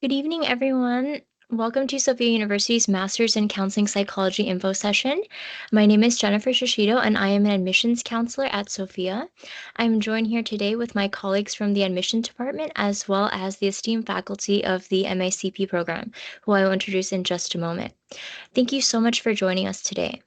Good evening, everyone. Welcome to Sofia University's Master's in Counseling Psychology info session. My name is Jennifer Shishido, and I am an admissions counselor at Sofia. I'm joined here today with my colleagues from the admissions department, as well as the esteemed faculty of the MICP program, who I will introduce in just a moment. Thank you so much for joining us today.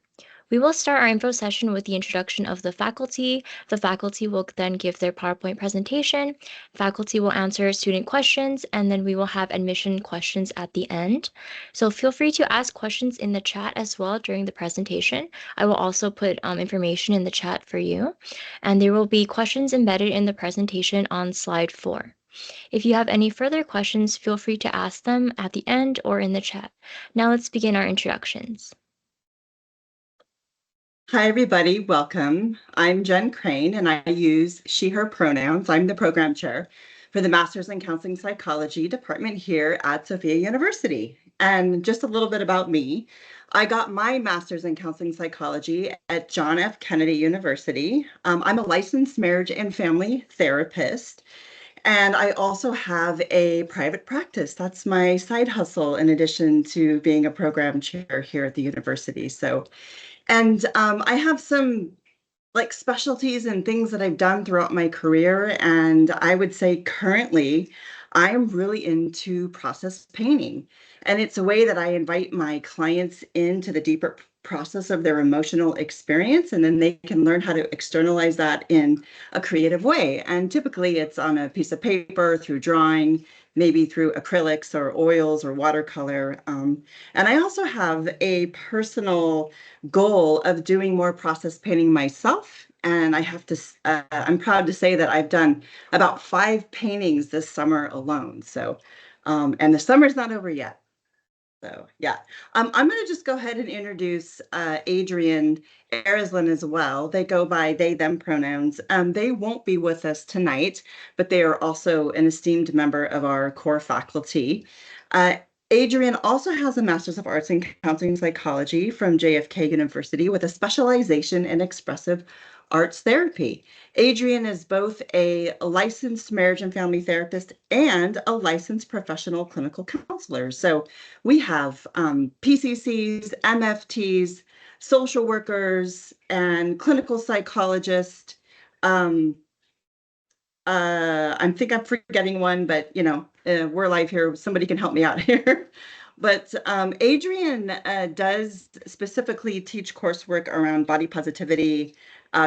We will start our info session with the introduction of the faculty. The faculty will then give their PowerPoint presentation. Faculty will answer student questions, and then we will have admission questions at the end. So feel free to ask questions in the chat as well during the presentation. I will also put information in the chat for you. And there will be questions embedded in the presentation on slide 4. If you have any further questions, feel free to ask them at the end or in the chat. Now let's begin our introductions. Hi, everybody. Welcome. I'm Jen Crane, and I use she, her pronouns. I'm the program chair for the Master's in Counseling Psychology department here at Sofia University. And just a little bit about me. I got my Master's in Counseling Psychology at John F. Kennedy University. I'm a licensed marriage and family therapist. And I also have a private practice. That's my side hustle in addition to being a program chair here at the university. I have some like specialties and things that I've done throughout my career. And I would say currently, I'm really into process painting. And it's a way that I invite my clients into the deeper process of their emotional experience, and then they can learn how to externalize that in a creative way. And typically it's on a piece of paper through drawing, maybe through acrylics or oils or watercolor. And I also have a personal goal of doing more process painting myself. And I'm proud to say that I've done about 5 paintings this summer alone. And the summer's not over yet. So yeah, I'm going to just go ahead and introduce Adrian Erzlin as well. They go by they, them pronouns. They won't be with us tonight, but they are also an esteemed member of our core faculty. Uh, Adrian also has a Master's of Arts in Counseling Psychology from JFK University with a specialization in expressive arts therapy. Adrian is both a licensed marriage and family therapist and a licensed professional clinical counselor. So we have PCCs, MFTs, social workers, and clinical psychologists. I think I'm forgetting one, but we're live here. Somebody can help me out here. But Adrian does specifically teach coursework around body positivity,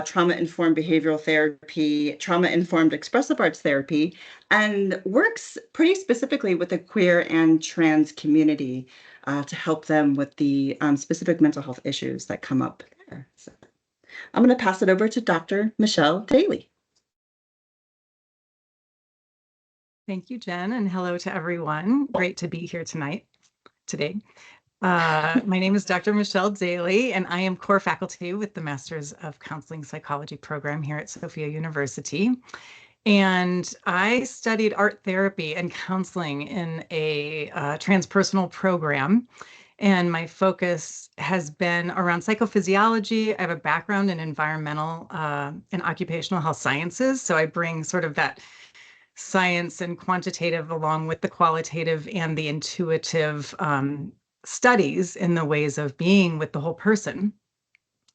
trauma-informed behavioral therapy, trauma-informed expressive arts therapy, and works pretty specifically with the queer and trans community to help them with the specific mental health issues that come up there. So I'm going to pass it over to Dr. Michelle Daly. Thank you, Jen, and hello to everyone. Great to be here today. My name is Dr. Michelle Daly, and I am core faculty with the Master's of Counseling Psychology program here at Sofia University. And I studied art therapy and counseling in a transpersonal program. And my focus has been around psychophysiology. I have a background in environmental and occupational health sciences. So I bring sort of that science and quantitative along with the qualitative and the intuitive studies in the ways of being with the whole person.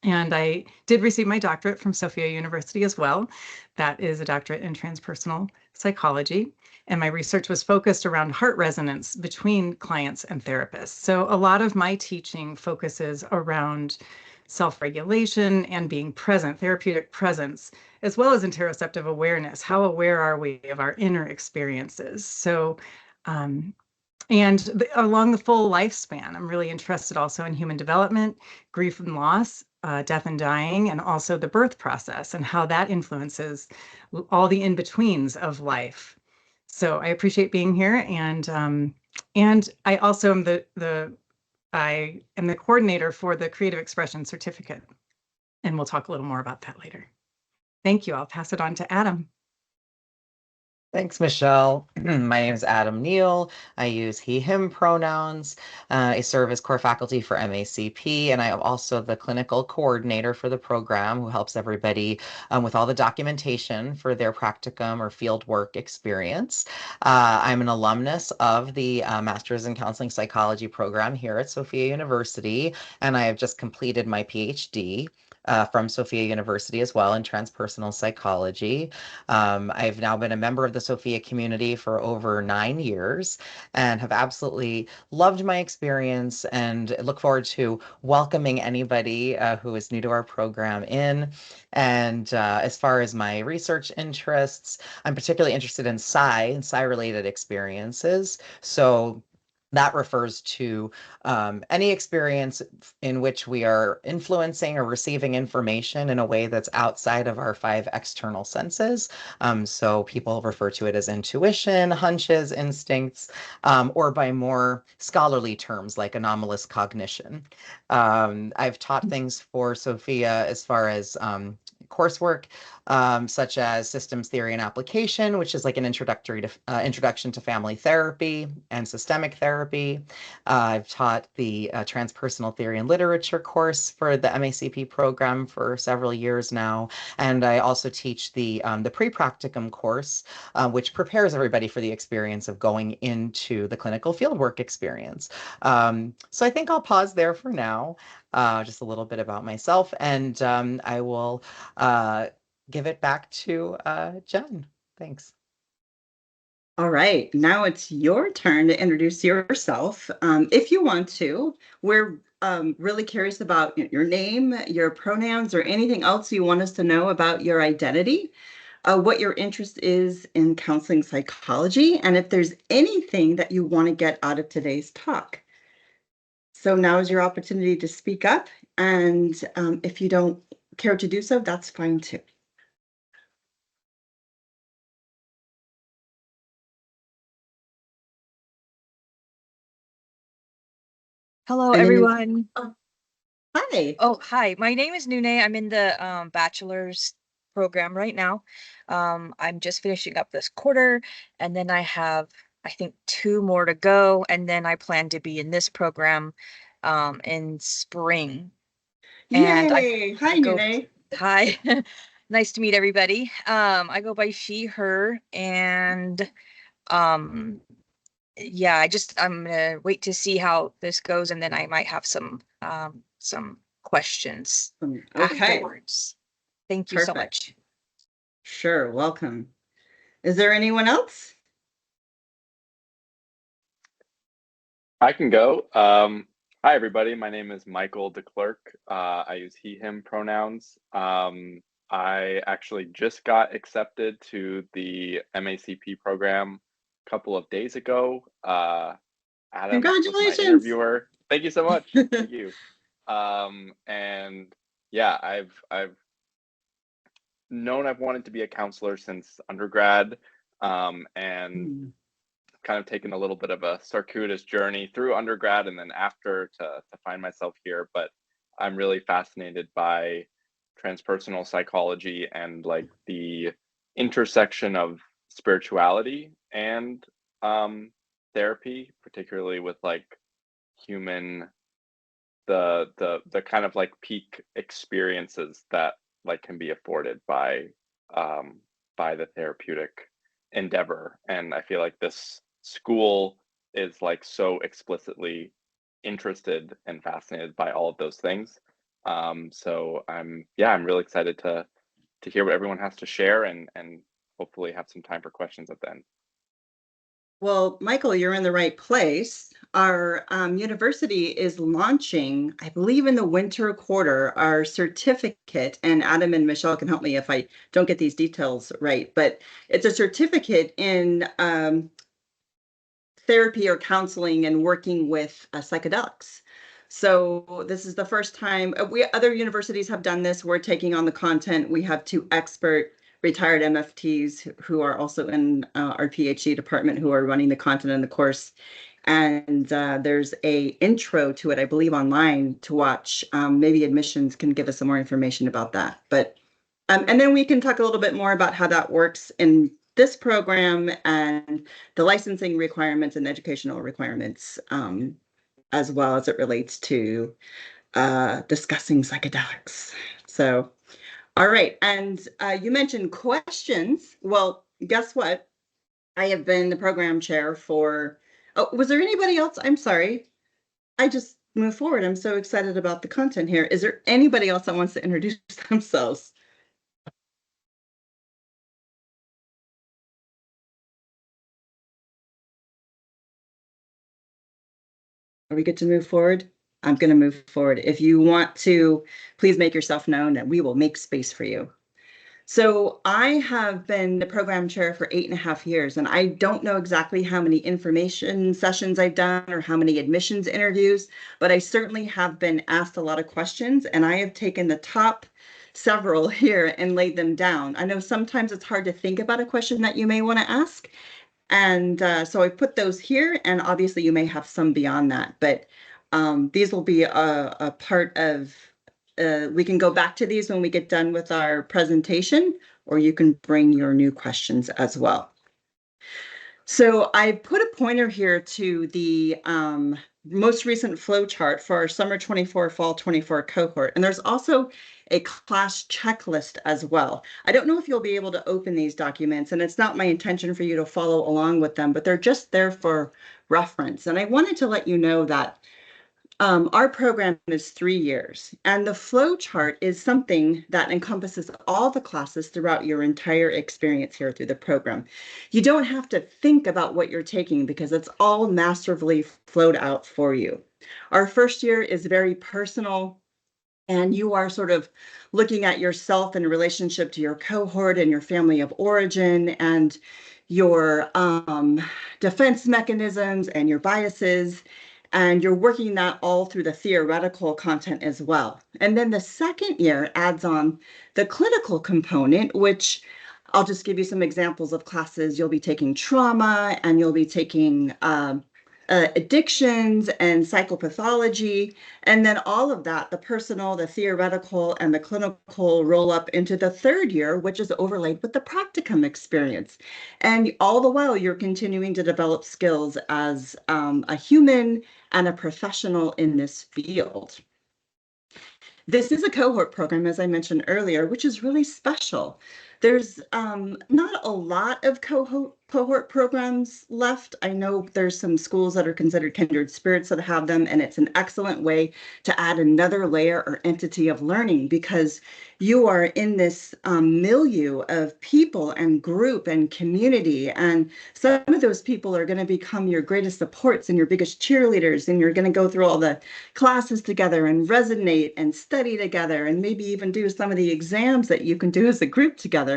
And I did receive my doctorate from Sofia University as well. That is a doctorate in transpersonal psychology. And my research was focused around heart resonance between clients and therapists. So a lot of my teaching focuses around self-regulation and being present, therapeutic presence, as well as interoceptive awareness. How aware are we of our inner experiences? So, along the full lifespan, I'm really interested also in human development, grief and loss, death and dying, and also the birth process and how that influences all the in-betweens of life. So I appreciate being here, and I also am I am the coordinator for the Creative Expression Certificate, and we'll talk a little more about that later. Thank you. I'll pass it on to Adam. Thanks, Michelle. My name is Adam Neal. I use he, him pronouns. I serve as core faculty for MACP, and I am also the clinical coordinator for the program who helps everybody with all the documentation for their practicum or field work experience. I'm an alumnus of the Master's in Counseling Psychology program here at Sofia University, and I have just completed my PhD. From Sofia University as well in transpersonal psychology. I've now been a member of the Sophia community for over 9 years and have absolutely loved my experience and look forward to welcoming anybody who is new to our program in. And as far as my research interests, I'm particularly interested in psi and psi-related experiences. So that refers to any experience in which we are influencing or receiving information in a way that's outside of our 5 external senses. So people refer to it as intuition, hunches, instincts, or by more scholarly terms like anomalous cognition. I've taught things for Sophia as far as coursework, such as systems theory and application, which is like an introduction to family therapy and systemic therapy. I've taught the transpersonal theory and literature course for the MACP program for several years now, and I also teach the pre-practicum course, which prepares everybody for the experience of going into the clinical fieldwork experience. So I think I'll pause there for now. Just a little bit about myself, and I will give it back to Jen. Thanks. All right, now it's your turn to introduce yourself. If you want to, we're really curious about your name, your pronouns, or anything else you want us to know about your identity, what your interest is in counseling psychology, and if there's anything that you want to get out of today's talk. So now is your opportunity to speak up, and if you don't care to do so, that's fine too. Hello, And then everyone. hi. Oh, hi. My name is Nune. I'm in the bachelor's program right now. I'm just finishing up this quarter, and then I have, I think, 2 more to go, and then I plan to be in this program in spring. And Yay! Hi, I go, Nune. hi. Nice to meet everybody. I go by she, her, and um yeah, I'm gonna wait to see how this goes, and then I might have some questions Okay, afterwards. Thank you so perfect. much. Sure, welcome. Is there anyone else? I can go. Hi, everybody. My name is Michael DeClerc. I use he, him pronouns. I actually just got accepted to the MACP program a couple of days ago. Adam was my Congratulations. interviewer. Thank you so much. Thank you. And yeah, I've known I've wanted to be a counselor since undergrad, and kind of taken a little bit of a circuitous journey through undergrad and then after to find myself here. But I'm really fascinated by transpersonal psychology and like the intersection of spirituality and therapy, particularly with like human the kind of like peak experiences that like can be afforded by the therapeutic endeavor. And I feel like this school is like so explicitly interested and fascinated by all of those things. So I'm really excited to hear what everyone has to share and hopefully have some time for questions at the end. Well, Michael, you're in the right place. Our university is launching, I believe in the winter quarter, our certificate, and Adam and Michelle can help me if I don't get these details right, but it's a certificate in therapy or counseling and working with psychedelics. So this is the first time other universities have done this. We're taking on the content. We have 2 expert retired MFTs who are also in our PhD department who are running the content in the course. And there's a intro to it, I believe, online to watch. Maybe admissions can give us some more information about that. But and then we can talk a little bit more about how that works in this program and the licensing requirements and educational requirements, as well as it relates to discussing psychedelics. So, all right. And you mentioned questions. Well, guess what? I have been the program chair for, oh, was there anybody else? I'm sorry. I just moved forward. I'm so excited about the content here. Is there anybody else that wants to introduce themselves? Are we good to move forward? I'm going to move forward. If you want to, please make yourself known and we will make space for you. So I have been the program chair for 8.5 years, and I don't know exactly how many information sessions I've done or how many admissions interviews, but I certainly have been asked a lot of questions, and I have taken the top several here and laid them down. I know sometimes it's hard to think about a question that you may want to ask, and so I put those here, and obviously you may have some beyond that, but these will be a part of, we can go back to these when we get done with our presentation, or you can bring your new questions as well. So I put a pointer here to the most recent flow chart for our summer 24, fall 24 cohort. And there's also a class checklist as well. I don't know if you'll be able to open these documents, and it's not my intention for you to follow along with them, but they're just there for reference. And I wanted to let you know that our program is 3 years, and the flow chart is something that encompasses all the classes throughout your entire experience here through the program. You don't have to think about what you're taking because it's all masterfully flowed out for you. Our first year is very personal, and you are sort of looking at yourself in relationship to your cohort and your family of origin and your defense mechanisms and your biases. And you're working that all through the theoretical content as well. And then the second year adds on the clinical component, which I'll just give you some examples of classes. You'll be taking trauma, and you'll be taking addictions and psychopathology. And then all of that, the personal, the theoretical, and the clinical roll up into the third year, which is overlaid with the practicum experience. And all the while, you're continuing to develop skills as a human and a professional in this field. This is a cohort program, as I mentioned earlier, which is really special. There's not a lot of cohort programs left. I know there's some schools that are considered kindred spirits that have them, and it's an excellent way to add another layer or entity of learning because you are in this milieu of people and group and community, and some of those people are going to become your greatest supports and your biggest cheerleaders, and you're going to go through all the classes together and resonate and study together and maybe even do some of the exams that you can do as a group together.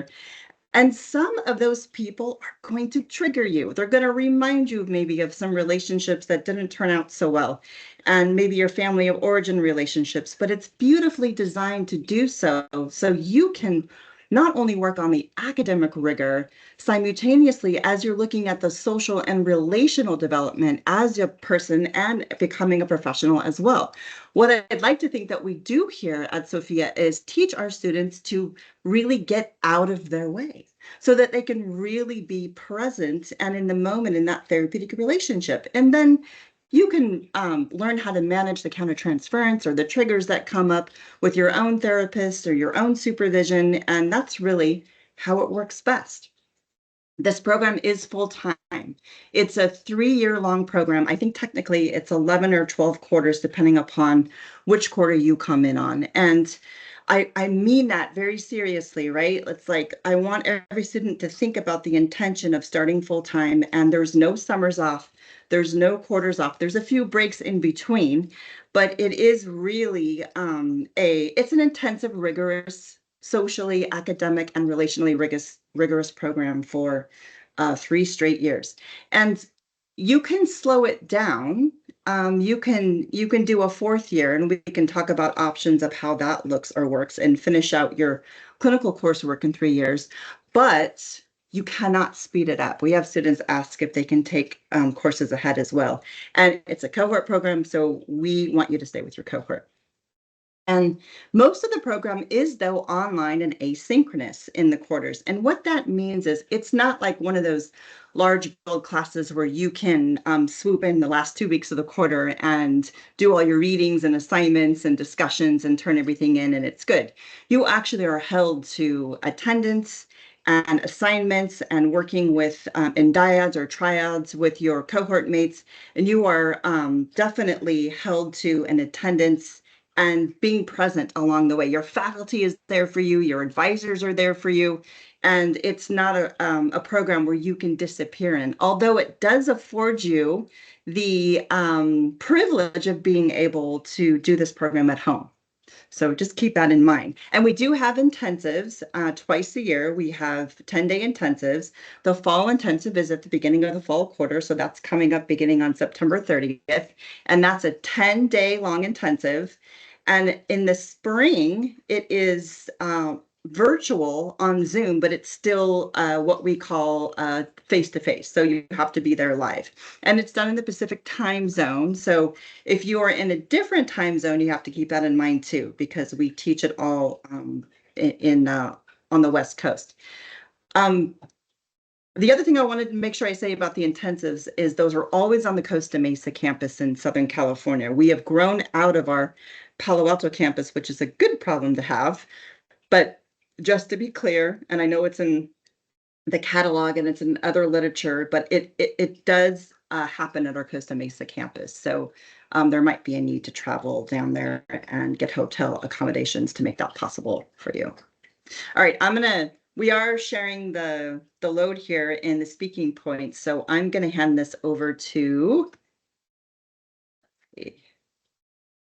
And some of those people are going to trigger you. They're going to remind you maybe of some relationships that didn't turn out so well, and maybe your family of origin relationships, but it's beautifully designed to do so you can not only work on the academic rigor simultaneously as you're looking at the social and relational development as a person and becoming a professional as well. What I'd like to think that we do here at Sofia is teach our students to really get out of their way so that they can really be present and in the moment in that therapeutic relationship. And then you can learn how to manage the countertransference or the triggers that come up with your own therapist or your own supervision, and that's really how it works best. This program is full-time. It's a 3-year-long program. I think technically it's 11 or 12 quarters, depending upon which quarter you come in on. And I mean that very seriously, right? It's like I want every student to think about the intention of starting full-time, and there's no summers off. There's no quarters off. There's a few breaks in between, but it is really it's an intensive, rigorous, socially, academic, and relationally rigorous program for 3 straight years. And you can slow it down. You can do a 4th year, and we can talk about options of how that looks or works and finish out your clinical coursework in 3 years. But you cannot speed it up. We have students ask if they can take courses ahead as well. And it's a cohort program, so we want you to stay with your cohort. And most of the program is, though, online and asynchronous in the quarters. And what that means is it's not like one of those large build classes where you can swoop in the last 2 weeks of the quarter and do all your readings and assignments and discussions and turn everything in and it's good. You actually are held to attendance and assignments and working with in dyads or triads with your cohort mates. And you are definitely held to an attendance and being present along the way. Your faculty is there for you, your advisors are there for you, and it's not a program where you can disappear in, although it does afford you the privilege of being able to do this program at home. So just keep that in mind. And we do have intensives twice a year. We have 10-day intensives. The fall intensive is at the beginning of the fall quarter. So that's coming up beginning on September 30th. And that's a 10-day long intensive. And in the spring, it is virtual on Zoom, but it's still what we call face-to-face. So you have to be there live. And it's done in the Pacific time zone. So if you are in a different time zone, you have to keep that in mind too, because we teach it all on the West Coast. The other thing I wanted to make sure I say about the intensives is those are always on the Costa Mesa campus in Southern California. We have grown out of our Palo Alto campus, which is a good problem to have. But just to be clear, and I know it's in the catalog and it's in other literature, but it does happen at our Costa Mesa campus. So there might be a need to travel down there and get hotel accommodations to make that possible for you. All right, we are sharing the load here in the speaking points. So I'm gonna hand this over to,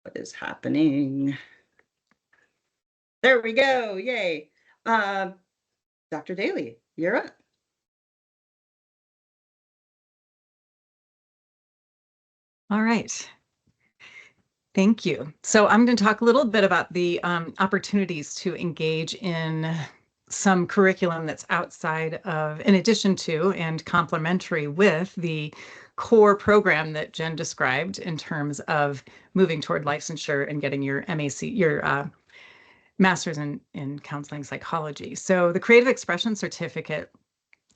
what is happening? There we go, yay. Dr. Daly, you're up. All right. Thank you. So I'm going to talk a little bit about the opportunities to engage in some curriculum that's outside of, in addition to, and complementary with the core program that Jen described in terms of moving toward licensure and getting your MAC, your master's in counseling psychology. So the Creative Expression Certificate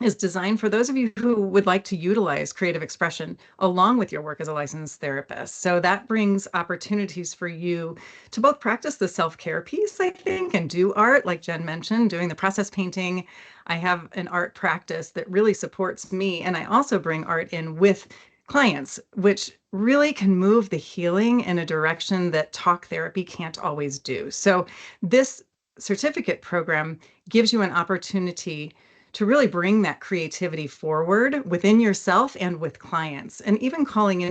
is designed for those of you who would like to utilize creative expression along with your work as a licensed therapist. So that brings opportunities for you to both practice the self-care piece, I think, and do art, like Jen mentioned, doing the process painting. I have an art practice that really supports me, and I also bring art in with clients, which really can move the healing in a direction that talk therapy can't always do. So this certificate program gives you an opportunity to really bring that creativity forward within yourself and with clients, and even pulling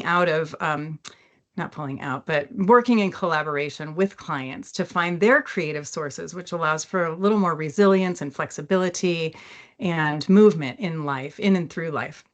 out of, not pulling out, but working in collaboration with clients to find their creative sources, which allows for a little more resilience and flexibility and movement in life, in and through life.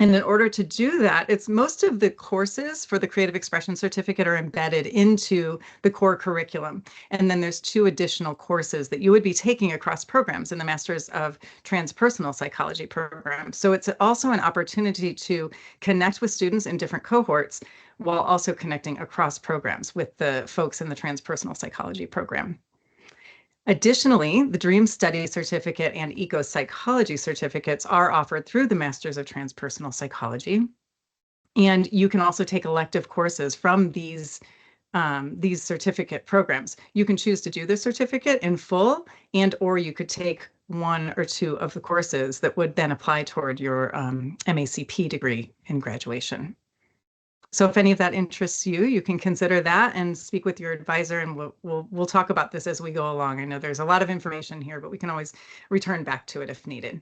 And in order to do that, it's most of the courses for the Creative Expression Certificate are embedded into the core curriculum. And then there's 2 additional courses that you would be taking across programs in the Masters of Transpersonal Psychology program. So it's also an opportunity to connect with students in different cohorts while also connecting across programs with the folks in the Transpersonal Psychology program. Additionally, the Dream Study Certificate and Eco Psychology certificates are offered through the Masters of Transpersonal Psychology. And you can also take elective courses from these certificate programs. You can choose to do the certificate in full, or you could take 1 or 2 of the courses that would then apply toward your MACP degree in graduation. So if any of that interests you, you can consider that and speak with your advisor, and we'll talk about this as we go along. I know there's a lot of information here, but we can always return back to it if needed.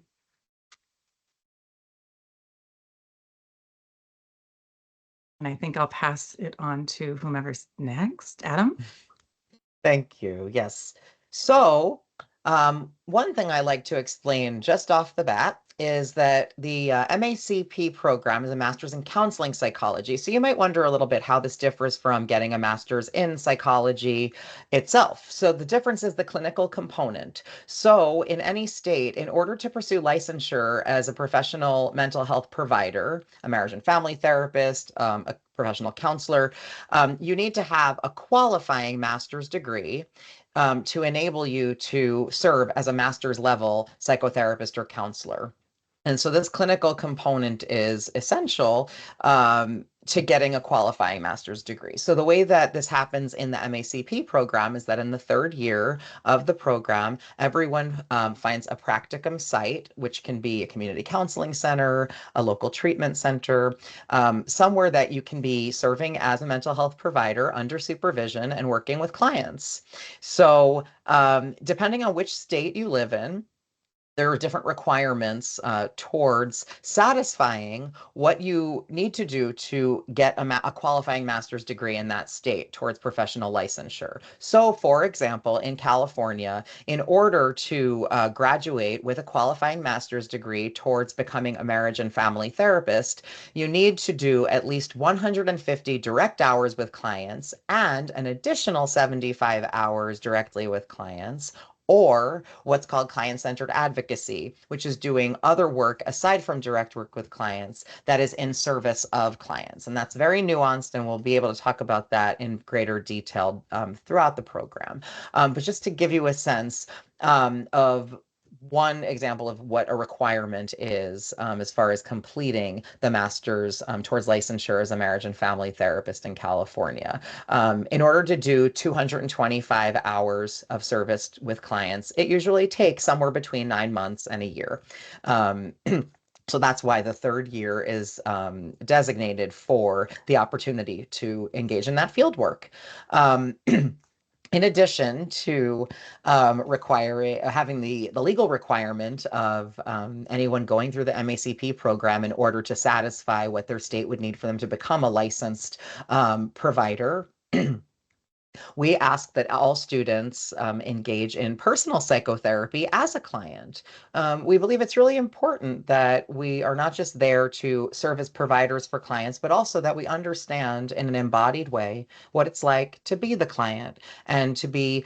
And I think I'll pass it on to whomever's next. Adam? Thank you. Yes. So one thing I like to explain just off the bat is that the MACP program is a master's in counseling psychology. So you might wonder a little bit how this differs from getting a master's in psychology itself. So the difference is the clinical component. So in any state, in order to pursue licensure as a professional mental health provider, a marriage and family therapist, a professional counselor, you need to have a qualifying master's degree to enable you to serve as a master's level psychotherapist or counselor. And so this clinical component is essential to getting a qualifying master's degree. So the way that this happens in the MACP program is that in the third year of the program, everyone finds a practicum site, which can be a community counseling center, a local treatment center, somewhere that you can be serving as a mental health provider under supervision and working with clients. So depending on which state you live in, there are different requirements towards satisfying what you need to do to get a qualifying master's degree in that state towards professional licensure. So, for example, in California, in order to graduate with a qualifying master's degree towards becoming a marriage and family therapist, you need to do at least 150 direct hours with clients and an additional 75 hours directly with clients, or what's called client-centered advocacy, which is doing other work aside from direct work with clients that is in service of clients. And that's very nuanced, and we'll be able to talk about that in greater detail throughout the program. But just to give you a sense of one example of what a requirement is as far as completing the master's towards licensure as a marriage and family therapist in California. In order to do 225 hours of service with clients, it usually takes somewhere between 9 months and a year. So that's why the third year is designated for the opportunity to engage in that field work. In addition to having the legal requirement of anyone going through the MACP program in order to satisfy what their state would need for them to become a licensed provider, we ask that all students engage in personal psychotherapy as a client. We believe it's really important that we are not just there to serve as providers for clients, but also that we understand in an embodied way what it's like to be the client and to be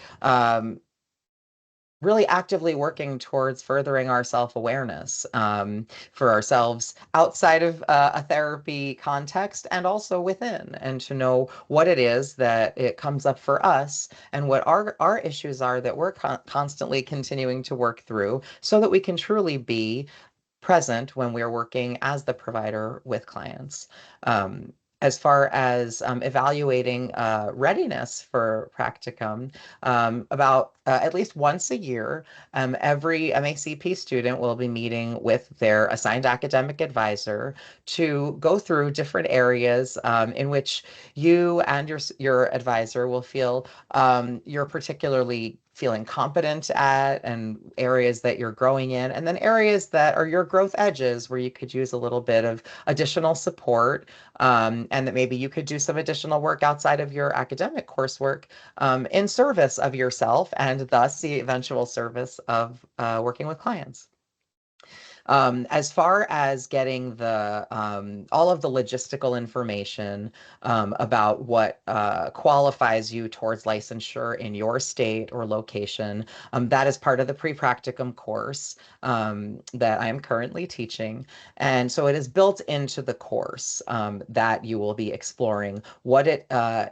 really actively working towards furthering our self-awareness for ourselves outside of a therapy context and also within, and to know what it is that it comes up for us and what our issues are that we're constantly continuing to work through so that we can truly be present when we're working as the provider with clients. As far as evaluating readiness for practicum, about at least once a year, every MACP student will be meeting with their assigned academic advisor to go through different areas in which you and your advisor will feel you're particularly feeling competent at, and areas that you're growing in, and then areas that are your growth edges where you could use a little bit of additional support, and that maybe you could do some additional work outside of your academic coursework in service of yourself and thus the eventual service of working with clients. As far as getting the all of the logistical information about what qualifies you towards licensure in your state or location, that is part of the pre-practicum course that I am currently teaching. And so it is built into the course that you will be exploring what it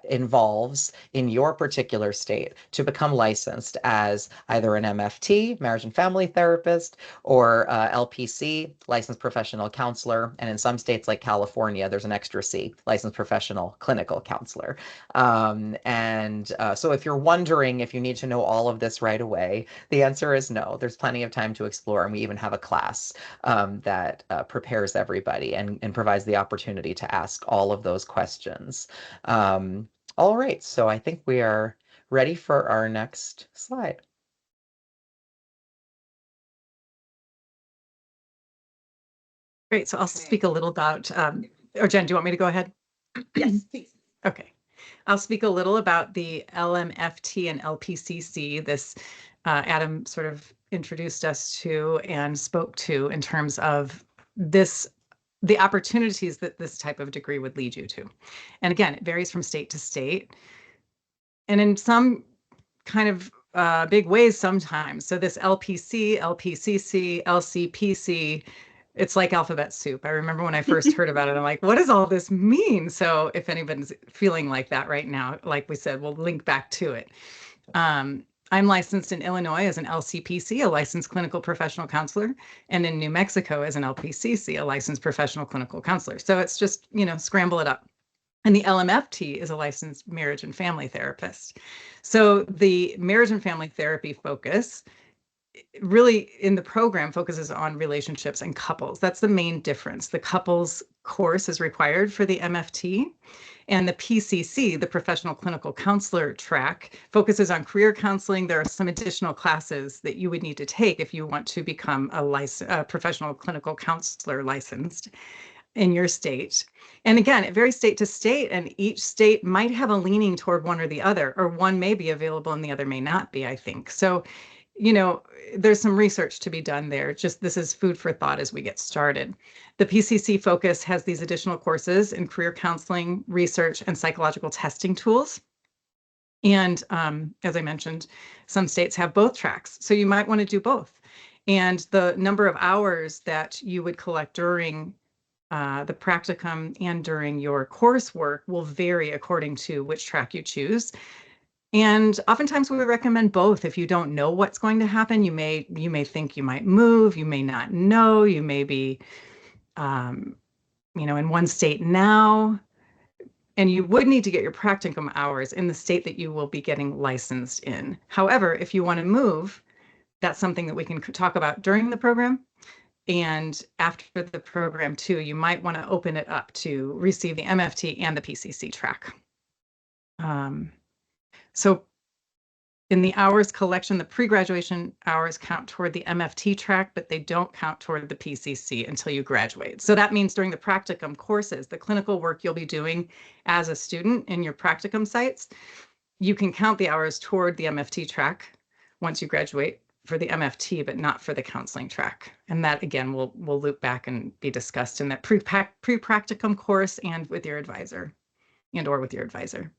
involves in your particular state to become licensed as either an MFT, marriage and family therapist, or LPC, licensed professional counselor, and in some states like California, there's an extra C, licensed professional clinical counselor. So if you're wondering if you need to know all of this right away, the answer is no. There's plenty of time to explore, and we even have a class that prepares everybody and provides the opportunity to ask all of those questions. All right, so I think we are ready for our next slide. Great. So I'll speak a little about, or Jen, do you want me to go ahead? Yes, please. Okay. I'll speak a little about the LMFT and LPCC. This Adam sort of introduced us to and spoke to in terms of the opportunities that this type of degree would lead you to. And again, it varies from state to state. And in some kind of big ways sometimes. So this LPC, LPCC, LCPC, it's like alphabet soup. I remember when I first heard about it, I'm like, what does all this mean? So if anybody's feeling like that right now, like we said, we'll link back to it. I'm licensed in Illinois as an LCPC, a licensed clinical professional counselor, and in New Mexico as an LPCC, a licensed professional clinical counselor. So it's just, scramble it up. And the LMFT is a licensed marriage and family therapist. So the marriage and family therapy focus really in the program focuses on relationships and couples. That's the main difference. The couples course is required for the MFT. And the PCC, the professional clinical counselor track, focuses on career counseling. There are some additional classes that you would need to take if you want to become a professional clinical counselor licensed in your state. And again, it varies state to state, and each state might have a leaning toward one or the other, or one may be available and the other may not be, I think. So, there's some research to be done there. Just this is food for thought as we get started. The PCC focus has these additional courses in career counseling, research, and psychological testing tools. And as I mentioned, some states have both tracks. So you might want to do both. And the number of hours that you would collect during the practicum and during your coursework will vary according to which track you choose. And oftentimes we would recommend both. If you don't know what's going to happen, you may think you might move, you may not know, you may be, in one state now, and you would need to get your practicum hours in the state that you will be getting licensed in. However, if you want to move, that's something that we can talk about during the program. And after the program too, you might want to open it up to receive the MFT and the PCC track. So in the hours collection, the pre-graduation hours count toward the MFT track, but they don't count toward the PCC until you graduate. So that means during the practicum courses, the clinical work you'll be doing as a student in your practicum sites, you can count the hours toward the MFT track once you graduate for the MFT, but not for the counseling track. And that, again, will loop back and be discussed in that pre-practicum course and with your advisor or with your advisor.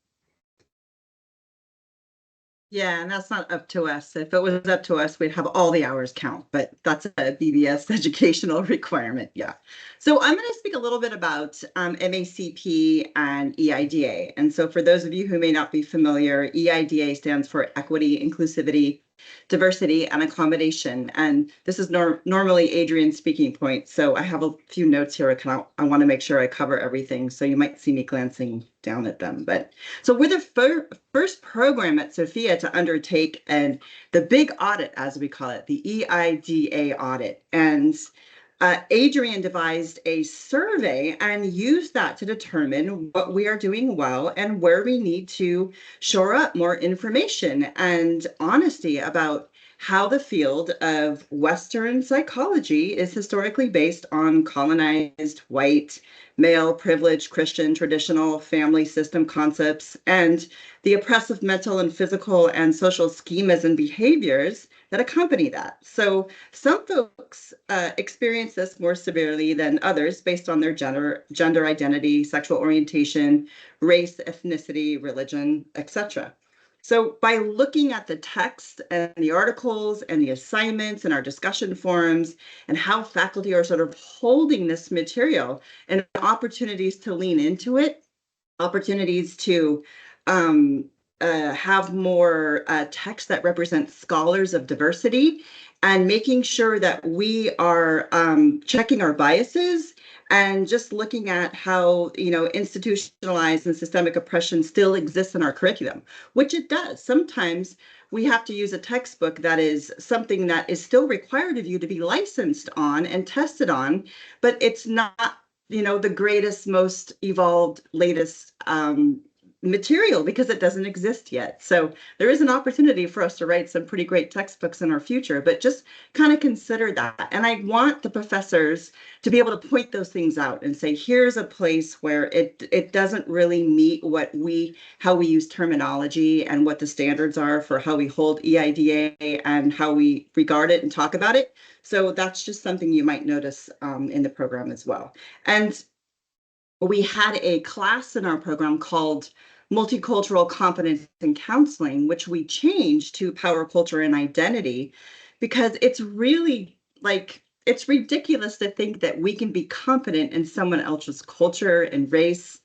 Yeah, and that's not up to us. If it was up to us, we'd have all the hours count, but that's a BBS educational requirement. Yeah. So I'm going to speak a little bit about MACP and EIDA. And so for those of you who may not be familiar, EIDA stands for Equity, Inclusivity, Diversity, and Accommodation. And this is normally Adrian's speaking point. So I have a few notes here. I want to make sure I cover everything. So you might see me glancing down at them. But so we're the first program at Sofia to undertake the big audit, as we call it, the EIDA audit. And Adrian devised a survey and used that to determine what we are doing well and where we need to shore up more information and honesty about how the field of Western psychology is historically based on colonized, white, male, privileged, Christian, traditional family system concepts and the oppressive mental and physical and social schemas and behaviors that accompany that. So some folks experience this more severely than others based on their gender identity, sexual orientation, race, ethnicity, religion, etc. So by looking at the text and the articles and the assignments and our discussion forums and how faculty are sort of holding this material and opportunities to lean into it, opportunities to have more text that represents scholars of diversity and making sure that we are checking our biases and just looking at how, institutionalized and systemic oppression still exists in our curriculum, which it does. Sometimes we have to use a textbook that is something that is still required of you to be licensed on and tested on, but it's not, the greatest, most evolved, latest material because it doesn't exist yet. So there is an opportunity for us to write some pretty great textbooks in our future, but just kind of consider that. And I want the professors to be able to point those things out and say, here's a place where it doesn't really meet how we use terminology and what the standards are for how we hold EIDA and how we regard it and talk about it. So that's just something you might notice in the program as well. And we had a class in our program called Multicultural Competence in Counseling, which we changed to Power, Culture, and Identity, because it's really it's ridiculous to think that we can be competent in someone else's culture and race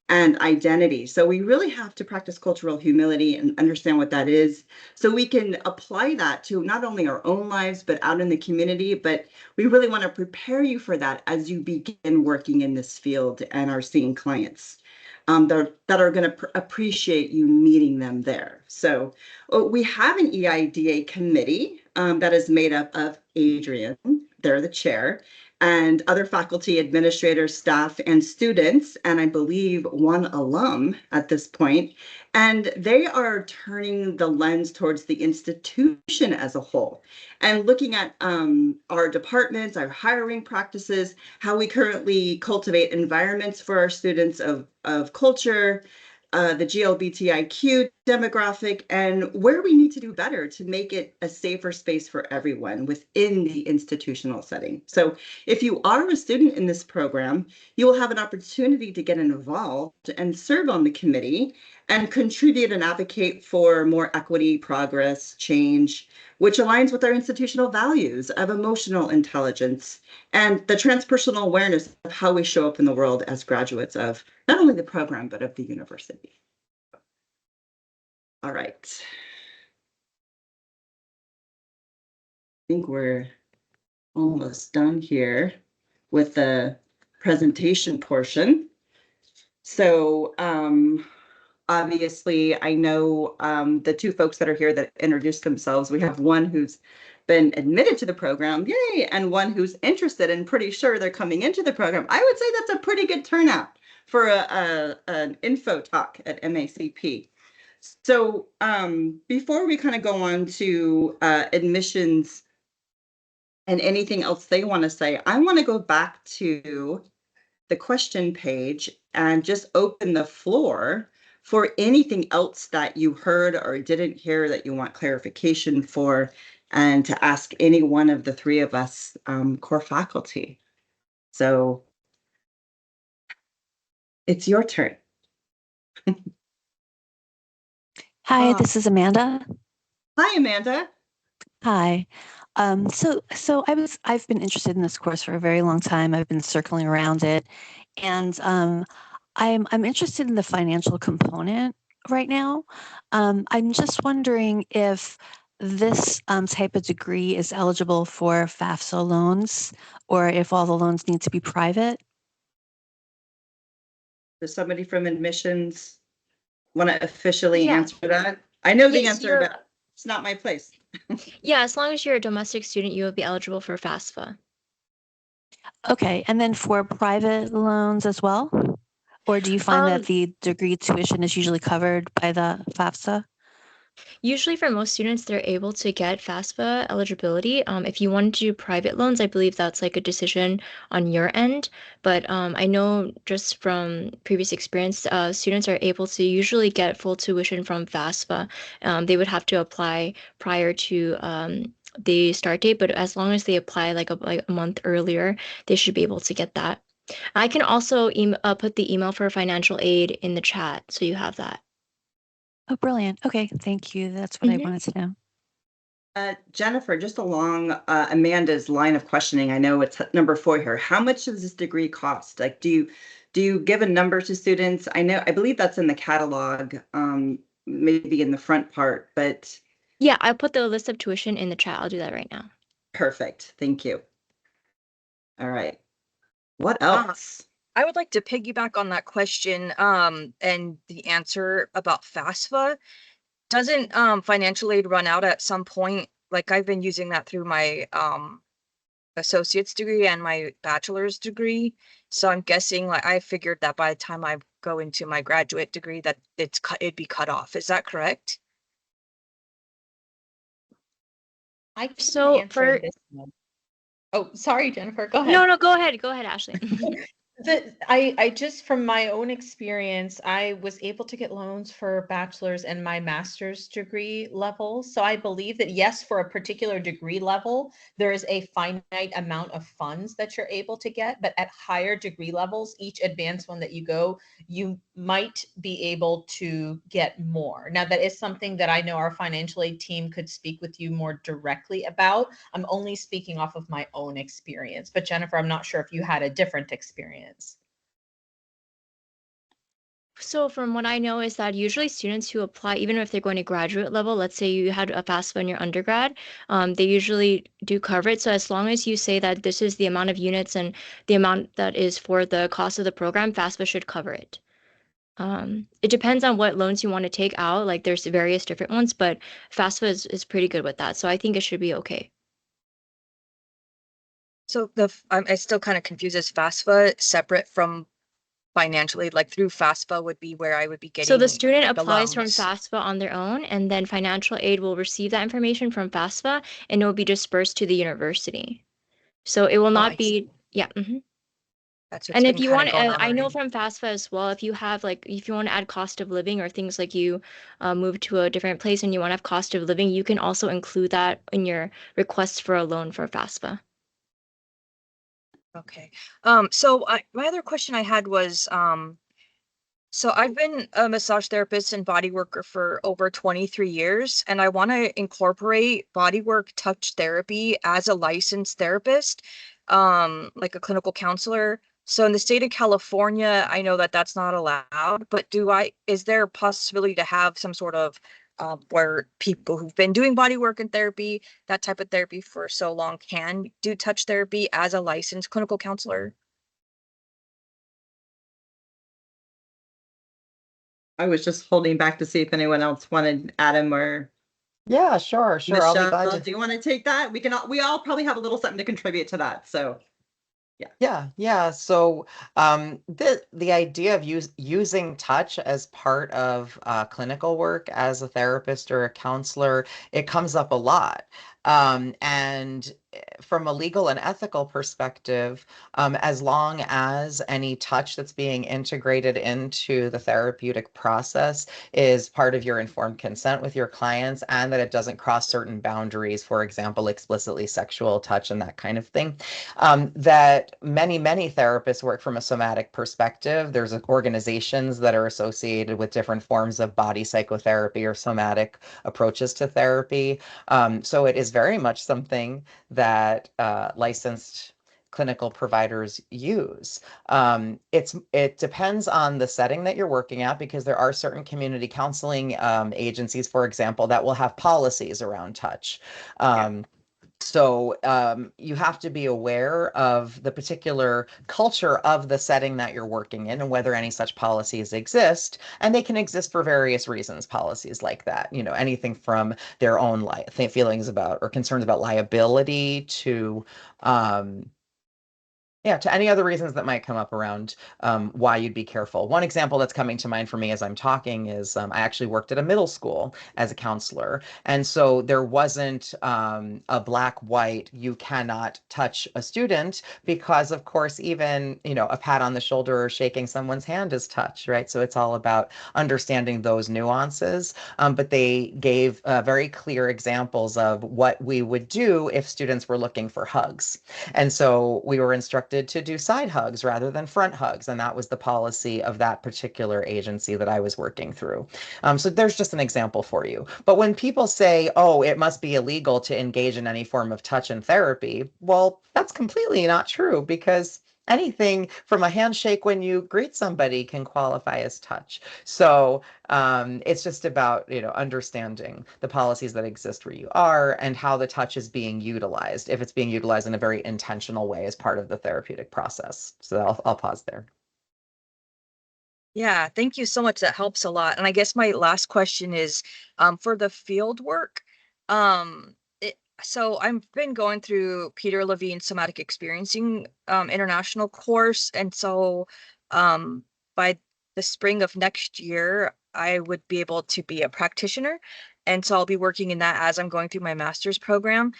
and identity. So we really have to practice cultural humility and understand what that is so we can apply that to not only our own lives, but out in the community. But we really want to prepare you for that as you begin working in this field and are seeing clients that are going to appreciate you meeting them there. So we have an EIDA committee that is made up of Adrian, they're the chair, and other faculty, administrators, staff, and students, and I believe one alum at this point. And they are turning the lens towards the institution as a whole and looking at our departments, our hiring practices, how we currently cultivate environments for our students of culture, the GLBTIQ demographic, and where we need to do better to make it a safer space for everyone within the institutional setting. So if you are a student in this program, you will have an opportunity to get involved and serve on the committee and contribute and advocate for more equity, progress, change, which aligns with our institutional values of emotional intelligence and the transpersonal awareness of how we show up in the world as graduates of not only the program, but of the university. All right. I think we're almost done here with the presentation portion. So obviously, I know the two folks that are here that introduced themselves. We have one who's been admitted to the program, yay, and one who's interested and pretty sure they're coming into the program. I would say that's a pretty good turnout for an info talk at MACP. So before we kind of go on to admissions and anything else they want to say, I want to go back to the question page and just open the floor for anything else that you heard or didn't hear that you want clarification for, and to ask any one of the three of us core faculty. So it's your turn. Hi, this is Amanda. Hi, Amanda. Hi. So I've been interested in this course for a very long time. I've been circling around it, and I'm interested in the financial component right now. I'm just wondering if this type of degree is eligible for FAFSA loans, or if all the loans need to be private. Does somebody from admissions want to officially Yeah. answer that? I know the Yes, answer, but it's not my place. Yeah, as long as you're a domestic student, you will be eligible for FAFSA. Okay, and then for private loans as well? Or do you find that the degree tuition is usually covered by the FAFSA? Usually for most students, they're able to get FAFSA eligibility. If you want to do private loans, I believe that's like a decision on your end. But I know just from previous experience, students are able to usually get full tuition from FAFSA. They would have to apply prior to the start date, but as long as they apply like a month earlier, they should be able to get that. I can also put the email for financial aid in the chat, so you have that. Oh, brilliant. Okay, thank you. That's what I wanted to know. Jennifer, just along Amanda's line of questioning, I know it's number 4 here. How much does this degree cost? Like, do you give a number to students? I believe that's in the catalog, maybe in the front part, but. Yeah, I'll put the list of tuition in the chat. I'll do that right now. Perfect. Thank you. All right. What else? I would like to piggyback on that question and the answer about FAFSA. Doesn't financial aid run out at some point? Like, I've been using that through my associate's degree and my bachelor's degree. So I'm guessing, like, I figured that by the time I go into my graduate degree, that it'd be cut off. Is that correct? I can So answer for this one. Oh, sorry, Jennifer, go ahead. no, go ahead, Ashley. I just from my own experience, I was able to get loans for bachelor's and my master's degree levels. So I believe that yes, for a particular degree level, there is a finite amount of funds that you're able to get, but at higher degree levels, each advanced one that you go, you might be able to get more. Now, that is something that I know our financial aid team could speak with you more directly about. I'm only speaking off of my own experience, but Jennifer, I'm not sure if you had a different experience. So from what I know is that usually students who apply, even if they're going to graduate level, let's say you had a FAFSA in your undergrad, they usually do cover it. So as long as you say that this is the amount of units and the amount that is for the cost of the program, FAFSA should cover it. It depends on what loans you want to take out. Like there's various different ones, but FAFSA is pretty good with that. So I think it should be okay. So I still kind of confused. Is FAFSA separate from financial aid? Like through FAFSA would be where I would be getting. So the student like, the applies from loans. FAFSA on their own, and then financial aid will receive that information from FAFSA, and it will be dispersed to the university. So it will not be, yeah. That's what's And if been you kind want, of going on I know already. from FAFSA as well, if you have like, if you want to add cost of living or things like you move to a different place and you want to have cost of living, you can also include that in your request for a loan for FAFSA. Okay. So my other question I had was, so I've been a massage therapist and body worker for over 23 years, and I want to incorporate bodywork touch therapy as a licensed therapist, like a clinical counselor. So in the state of California, I know that that's not allowed, but is there a possibility to have some sort of where people who've been doing body work and therapy, that type of therapy for so long, can do touch therapy as a licensed clinical counselor? I was just holding back to see if anyone else wanted Adam or Yeah, sure. I'll be Michelle. glad to. Do you want to take that? We all probably have a little something to contribute to that. So Yeah. So the idea of using touch as part of clinical work as a therapist or a counselor, it comes up a lot. And from a legal and ethical perspective, as long as any touch that's being integrated into the therapeutic process is part of your informed consent with your clients and that it doesn't cross certain boundaries, for example, explicitly sexual touch and that kind of thing, that many therapists work from a somatic perspective. There's organizations that are associated with different forms of body psychotherapy or somatic approaches to therapy. So it is very much something that licensed clinical providers use. It depends on the setting that you're working at, because there are certain community counseling agencies, for example, that will have policies around touch. So you have to be aware of the particular culture of the setting that you're working in and whether any such policies exist. And they can exist for various reasons, policies like that. Anything from their own feelings about or concerns about liability to to any other reasons that might come up around why you'd be careful. One example that's coming to mind for me as I'm talking is I actually worked at a middle school as a counselor. And so there wasn't a black-white, you cannot touch a student, because of course, even, a pat on the shoulder or shaking someone's hand is touch, right? So it's all about understanding those nuances. But they gave very clear examples of what we would do if students were looking for hugs. And so we were instructed to do side hugs rather than front hugs. And that was the policy of that particular agency that I was working through. So there's just an example for you. But when people say, oh, it must be illegal to engage in any form of touch and therapy, well, that's completely not true, because anything from a handshake when you greet somebody can qualify as touch. So it's just about, understanding the policies that exist where you are and how the touch is being utilized, if it's being utilized in a very intentional way as part of the therapeutic process. So I'll pause there. Yeah, thank you so much. That helps a lot. And I guess my last question is for the field work. So I've been going through Peter Levine's Somatic Experiencing International course. And so by the spring of next year, I would be able to be a practitioner. And so I'll be working in that as I'm going through my master's program.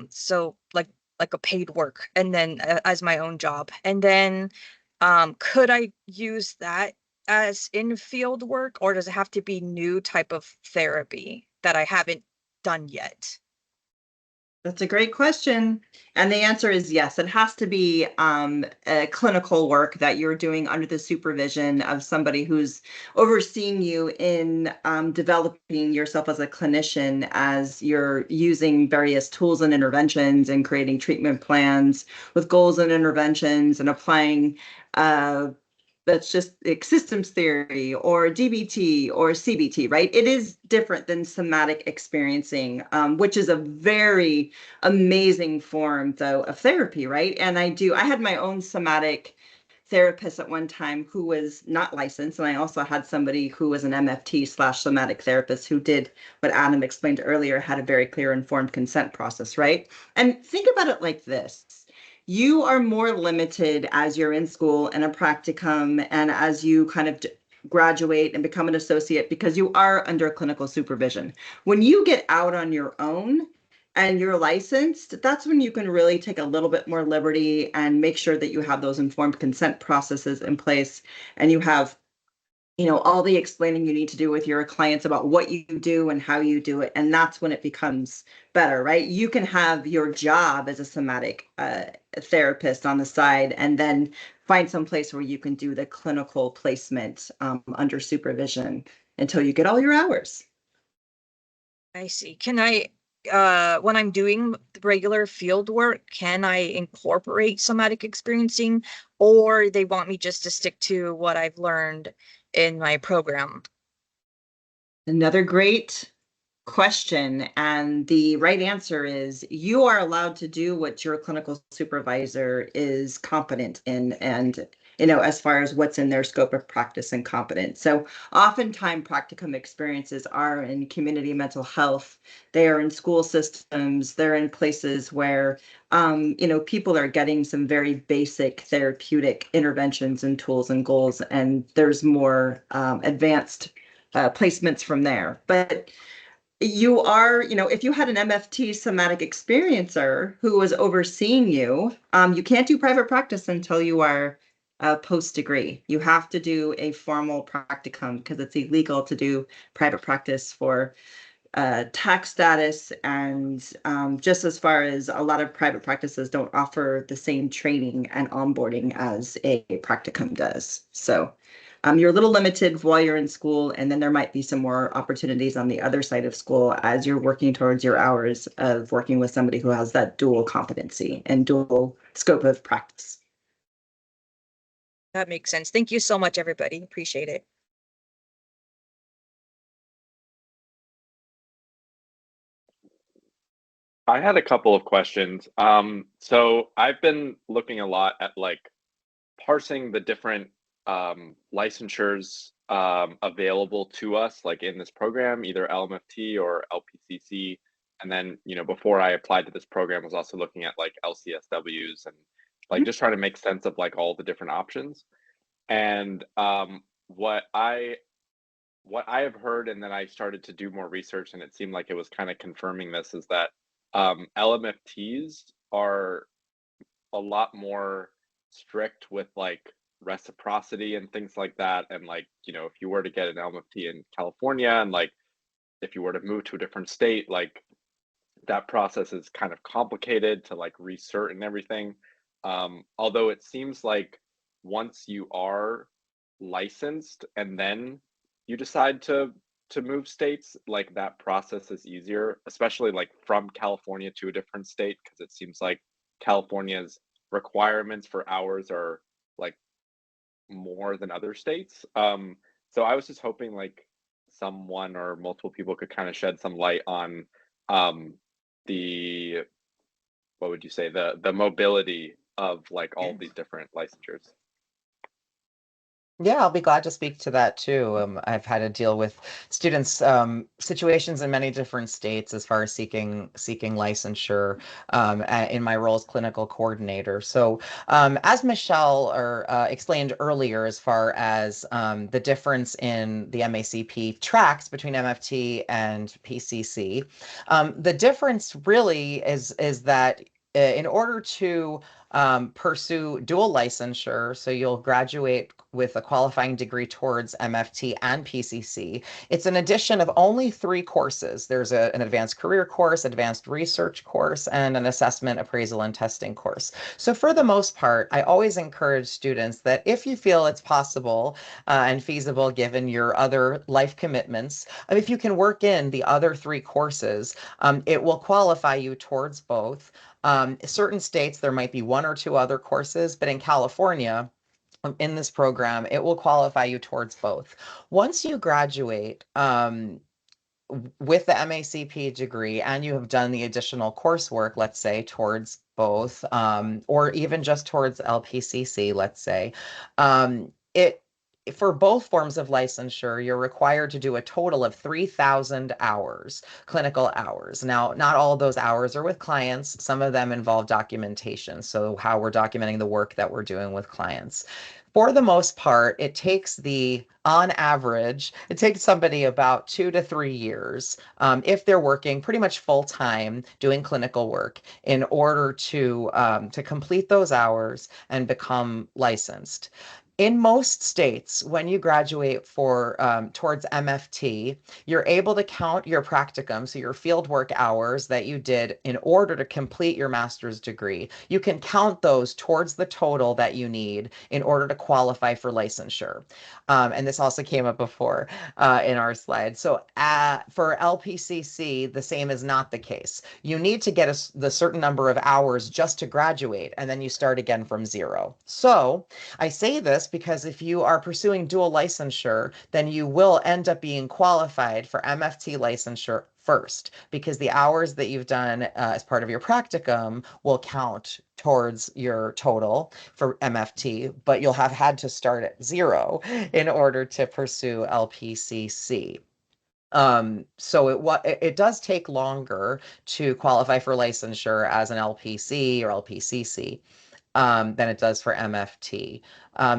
So like a paid work and then as my own job. And then could I use that as in field work, or does it have to be new type of therapy that I haven't done yet? That's a great question. And the answer is yes. It has to be a clinical work that you're doing under the supervision of somebody who's overseeing you in developing yourself as a clinician as you're using various tools and interventions and creating treatment plans with goals and interventions and applying that's just like systems theory or DBT or CBT, right? It is different than somatic experiencing, which is a very amazing form, though, of therapy, right? And I had my own somatic therapist at one time who was not licensed, and I also had somebody who was an MFT/somatic therapist who did what Adam explained earlier, had a very clear informed consent process, right? And think about it like this. You are more limited as you're in school and a practicum and as you kind of graduate and become an associate because you are under clinical supervision. When you get out on your own and you're licensed, that's when you can really take a little bit more liberty and make sure that you have those informed consent processes in place and you have all the explaining you need to do with your clients about what you do and how you do it. And that's when it becomes better, right? You can have your job as a somatic therapist on the side and then find some place where you can do the clinical placement under supervision until you get all your hours. I see. Can I, when I'm doing the regular field work, can I incorporate somatic experiencing, or they want me just to stick to what I've learned in my program? Another great question. And the right answer is you are allowed to do what your clinical supervisor is competent in and as far as what's in their scope of practice and competence. So oftentimes practicum experiences are in community mental health. They are in school systems. They're in places where people are getting some very basic therapeutic interventions and tools and goals, and there's more advanced placements from there. But you are, if you had an MFT somatic experiencer who was overseeing you, you can't do private practice until you are post-degree. You have to do a formal practicum because it's illegal to do private practice for tax status and just as far as a lot of private practices don't offer the same training and onboarding as a practicum does. So you're a little limited while you're in school, and then there might be some more opportunities on the other side of school as you're working towards your hours of working with somebody who has that dual competency and dual scope of practice. That makes sense. Thank you so much, everybody. Appreciate it. I had a couple of questions. So I've been looking a lot at like parsing the different licensures available to us, like in this program, either LMFT or LPCC. And then, before I applied to this program, I was also looking at like LCSWs and like just trying to make sense of like all the different options. And what I have heard, and then I started to do more research, and it seemed like it was kind of confirming this, is that LMFTs are a lot more strict with like reciprocity and things like that. And like, if you were to get an LMFT in California and like if you were to move to a different state, like that process is kind of complicated to like recert and everything. Although it seems like once you are licensed and then you decide to move states, like that process is easier, especially like from California to a different state, because it seems like California's requirements for hours are like more than other states. So I was just hoping like someone or multiple people could kind of shed some light on the what would you say, the mobility of like all these different licensures. Yeah, I'll be glad to speak to that too. I've had to deal with students' situations in many different states as far as seeking licensure in my role as clinical coordinator. So, as Michelle explained earlier, as far as the difference in the MACP tracks between MFT and PCC, the difference really is that in order to pursue dual licensure, so you'll graduate with a qualifying degree towards MFT and PCC. It's an addition of only 3 courses. There's an advanced career course, advanced research course, and an assessment, appraisal, and testing course. So for the most part, I always encourage students that if you feel it's possible and feasible given your other life commitments, if you can work in the other 3 courses, it will qualify you towards both. Certain states, there might be 1 or 2 other courses, but in California, in this program, it will qualify you towards both. Once you graduate with the MACP degree and you have done the additional coursework, let's say, towards both, or even just towards LPCC, let's say, it for both forms of licensure, you're required to do a total of 3,000 hours, clinical hours. Now, not all of those hours are with clients. Some of them involve documentation. So how we're documenting the work that we're doing with clients. For the most part, on average, it takes somebody about 2 to 3 years, if they're working pretty much full time doing clinical work, in order to complete those hours and become licensed. In most states, when you graduate towards MFT, you're able to count your practicum, so your fieldwork hours that you did in order to complete your master's degree. You can count those towards the total that you need in order to qualify for licensure. And this also came up before in our slide. So for LPCC, the same is not the case. You need to get the certain number of hours just to graduate, and then you start again from zero. So I say this because if you are pursuing dual licensure, then you will end up being qualified for MFT licensure first, because the hours that you've done as part of your practicum will count towards your total for MFT, but you'll have had to start at zero in order to pursue LPCC. So it does take longer to qualify for licensure as an LPC or LPCC than it does for MFT.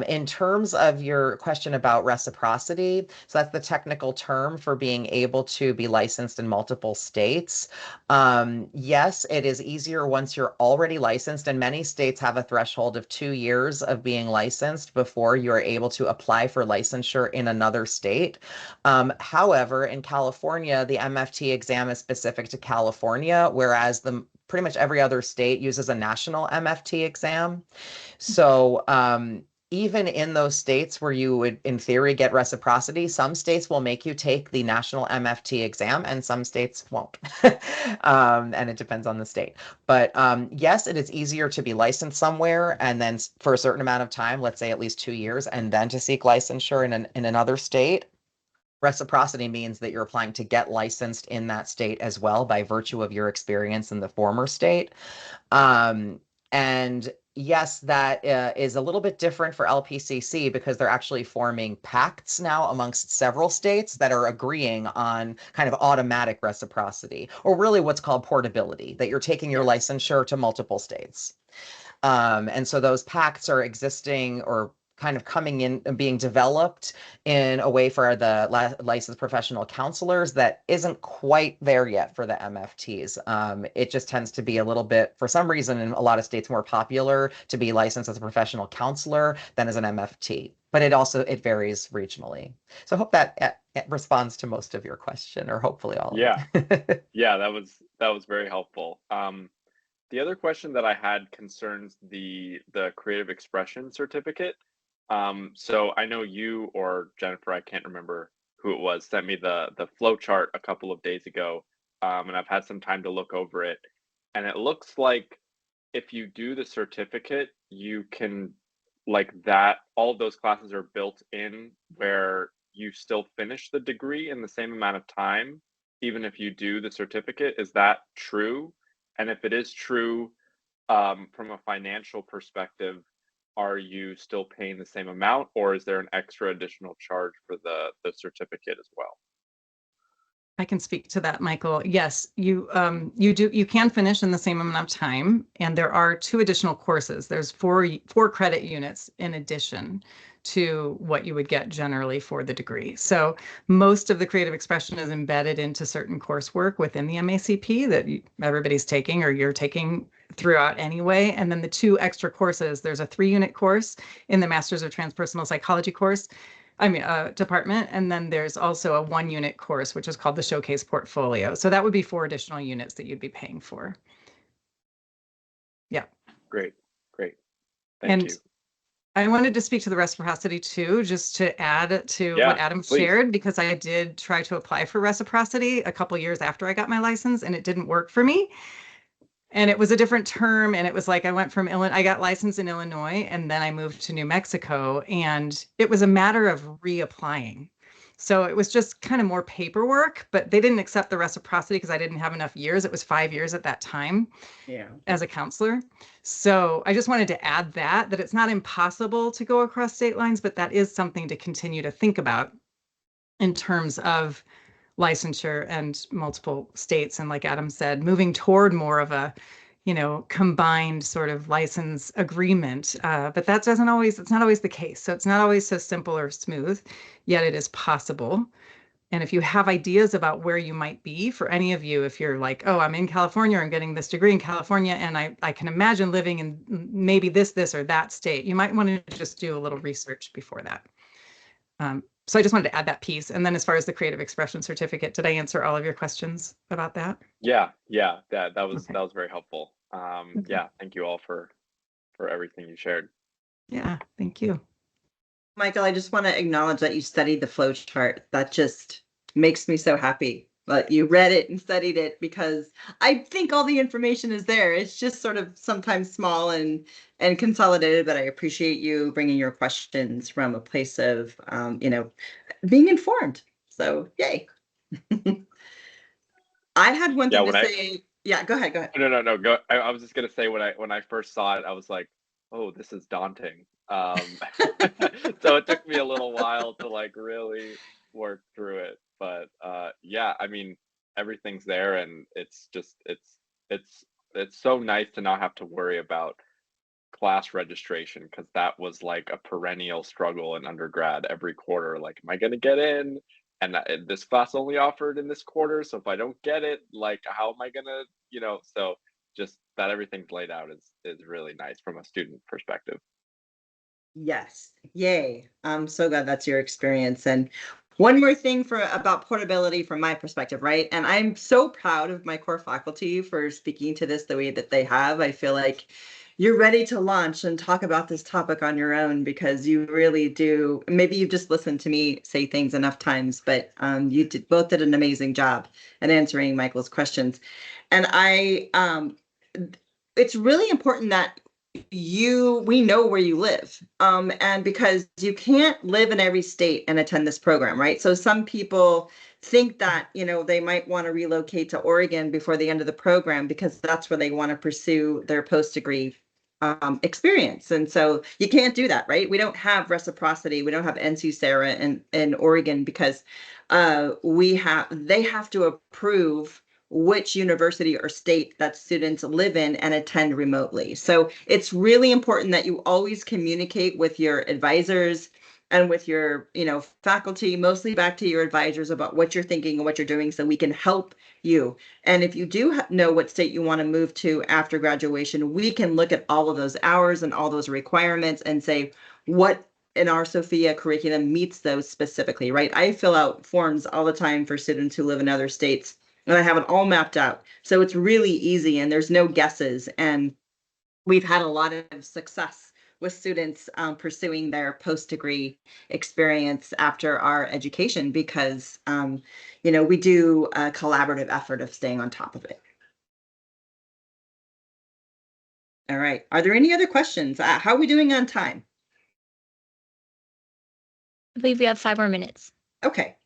In terms of your question about reciprocity, so that's the technical term for being able to be licensed in multiple states. Yes, it is easier once you're already licensed, and many states have a threshold of 2 years of being licensed before you are able to apply for licensure in another state. However, in California, the MFT exam is specific to California, whereas pretty much every other state uses a national MFT exam. So even in those states where you would, in theory, get reciprocity, some states will make you take the national MFT exam and some states won't. And it depends on the state. But yes, it is easier to be licensed somewhere and then for a certain amount of time, let's say at least 2 years, and then to seek licensure in another state. Reciprocity means that you're applying to get licensed in that state as well by virtue of your experience in the former state. And yes, that is a little bit different for LPCC because they're actually forming pacts now amongst several states that are agreeing on kind of automatic reciprocity, or really what's called portability, that you're taking your licensure to multiple states. And so those pacts are existing or kind of coming in and being developed in a way for the licensed professional counselors that isn't quite there yet for the MFTs. It just tends to be a little bit, for some reason, in a lot of states more popular to be licensed as a professional counselor than as an MFT. But it varies regionally. So I hope that responds to most of your question, or hopefully all of it. Yeah, that was very helpful. The other question that I had concerns the creative expression certificate. So I know you or Jennifer, I can't remember who it was, sent me the flow chart a couple of days ago, and I've had some time to look over it. And it looks like if you do the certificate, you can, all of those classes are built in where you still finish the degree in the same amount of time, even if you do the certificate. Is that true? And if it is true, from a financial perspective, are you still paying the same amount, or is there an extra additional charge for the certificate as well? I can speak to that, Michael. Yes, you can finish in the same amount of time, and there are 2 additional courses. There's four credit units in addition to what you would get generally for the degree. So most of the creative expression is embedded into certain coursework within the MACP that everybody's taking or you're taking throughout anyway. And then the 2 extra courses, there's a 3-unit course in the Masters of Transpersonal Psychology course, department. And then there's also a 1-unit course, which is called the Showcase Portfolio. So that would be 4 additional units that you'd be paying for. Yeah. Great. Thank you. I wanted to speak to the reciprocity too, just to add to what Adam shared, because I did try to apply for reciprocity a couple years after I got my license and it didn't work for me. And it was a different term. And it was like, I went from I got licensed in Illinois and then I moved to New Mexico, and it was a matter of reapplying. So it was just kind of more paperwork, but they didn't accept the reciprocity because I didn't have enough years. It was 5 years at that time as a counselor. So I just wanted to add that it's not impossible to go across state lines, but that is something to continue to think about in terms of licensure and multiple states. And like Adam said, moving toward more of a, combined sort of license agreement. But it's not always the case. So it's not always so simple or smooth, yet it is possible. And if you have ideas about where you might be, for any of you, if you're like, oh, I'm in California, I'm getting this degree in California, and I can imagine living in maybe this or that state, you might want to just do a little research before that. So I just wanted to add that piece. And then as far as the creative expression certificate, did I answer all of your questions about that? Yeah, that was very helpful. Yeah, thank you all for everything you shared. Yeah, thank you. Michael, I just want to acknowledge that you studied the flow chart. That just makes me so happy. But you read it and studied it, because I think all the information is there. It's just sort of sometimes small and consolidated, but I appreciate you bringing your questions from a place of, being informed. So yay. I had one thing to say. Yeah, go ahead. No, go. I was just going to say, when I first saw it, I was like, oh, this is daunting. So it took me a little while to like really work through it, but yeah, I mean, everything's there, and it's just it's so nice to not have to worry about class registration, because that was like a perennial struggle in undergrad every quarter. Like, am I going to get in? And this class only offered in this quarter, so if I don't get it, like, how am I gonna, so just that everything's laid out is really nice from a student perspective. Yes. Yay. I'm so glad that's your experience. And one more thing about portability from my perspective, right? And I'm so proud of my core faculty for speaking to this the way that they have. I feel like you're ready to launch and talk about this topic on your own, because you really do. Maybe you've just listened to me say things enough times, but you both did an amazing job at answering Michael's questions. And it's really important that we know where you live, and because you can't live in every state and attend this program, right? So some people think that they might want to relocate to Oregon before the end of the program, because that's where they want to pursue their post-degree experience. And so you can't do that, right? We don't have reciprocity. We don't have NC Sarah in Oregon, because they have to approve which university or state that students live in and attend remotely. So it's really important that you always communicate with your advisors and with your, faculty, mostly back to your advisors, about what you're thinking and what you're doing, so we can help you. And if you do know what state you want to move to after graduation, we can look at all of those hours and all those requirements and say what in our Sofia curriculum meets those specifically, right? I fill out forms all the time for students who live in other states, and I have it all mapped out. So it's really easy, and there's no guesses. And we've had a lot of success with students pursuing their post-degree experience after our education, because, we do a collaborative effort of staying on top of it. All right. Are there any other questions? How are we doing on time? I believe we have 5 more minutes. Okay.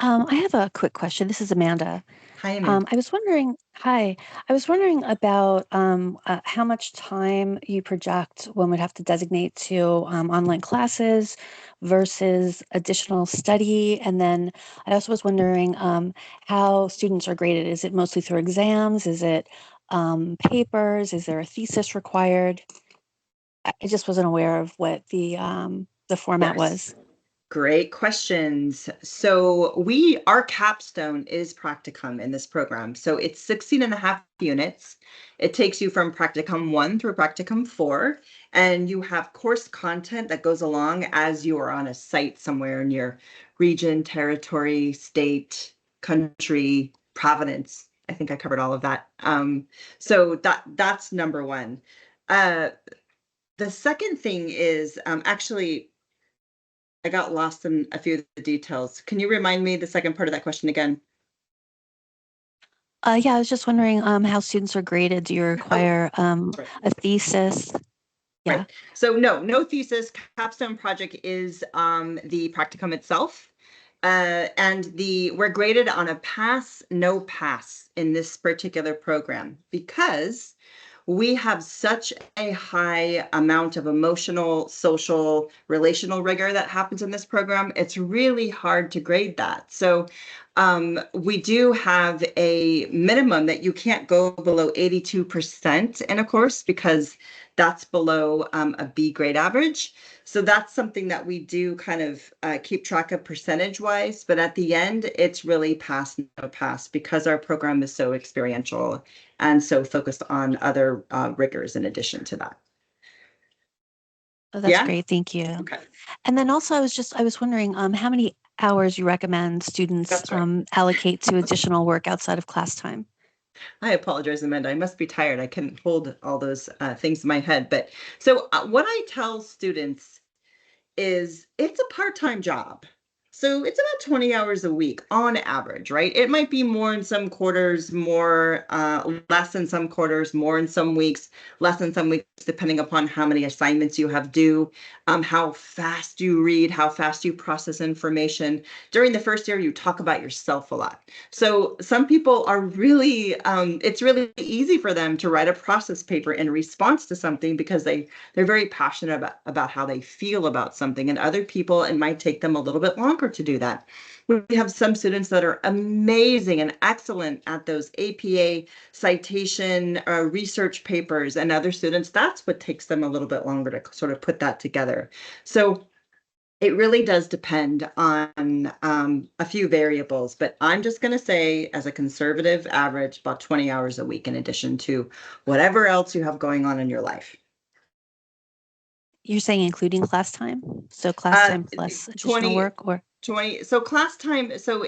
I have a quick question. This is Amanda. Hi, Amanda. I was wondering, hi, I was wondering about how much time you project one would have to designate to online classes versus additional study. And then I also was wondering how students are graded. Is it mostly through exams? Is it papers? Is there a thesis required? I just wasn't aware of what the format was. Great questions. So our capstone is practicum in this program. So it's 16 and a half units. It takes you from practicum 1 through practicum 4, and you have course content that goes along as you are on a site somewhere in your region, territory, state, country, province. I think I covered all of that. So that's number one. The second thing is actually, I got lost in a few of the details. Can you remind me the second part of that question again? Yeah, I was just wondering how students are graded. Do you require Right. a thesis? Yeah. Right. So no thesis. Capstone project is the practicum itself. And we're graded on a pass, no pass in this particular program because we have such a high amount of emotional, social, relational rigor that happens in this program. It's really hard to grade that. So we do have a minimum that you can't go below 82% in a course because that's below a B grade average. So that's something that we do kind of keep track of percentage wise, but at the end, it's really pass, no pass because our program is so experiential and so focused on other rigors in addition to that. Oh, that's great. Thank you. Okay. And then also, I was wondering how many hours you recommend students allocate to additional work outside of class time. I apologize, Amanda. I must be tired. I couldn't hold all those things in my head. But so what I tell students is it's a part-time job. So it's about 20 hours a week on average, right? It might be more in some quarters, more less in some quarters, more in some weeks, less in some weeks, depending upon how many assignments you have due, how fast you read, how fast you process information. During the first year, you talk about yourself a lot. So some people are really, it's really easy for them to write a process paper in response to something because they're very passionate about how they feel about something, and other people, it might take them a little bit longer to do that. We have some students that are amazing and excellent at those APA citation research papers, and other students, that's what takes them a little bit longer to sort of put that together. So it really does depend on a few variables, but I'm just going to say as a conservative average, about 20 hours a week in addition to whatever else you have going on in your life. You're saying including class time? So class time plus additional work, or 20. So class time. So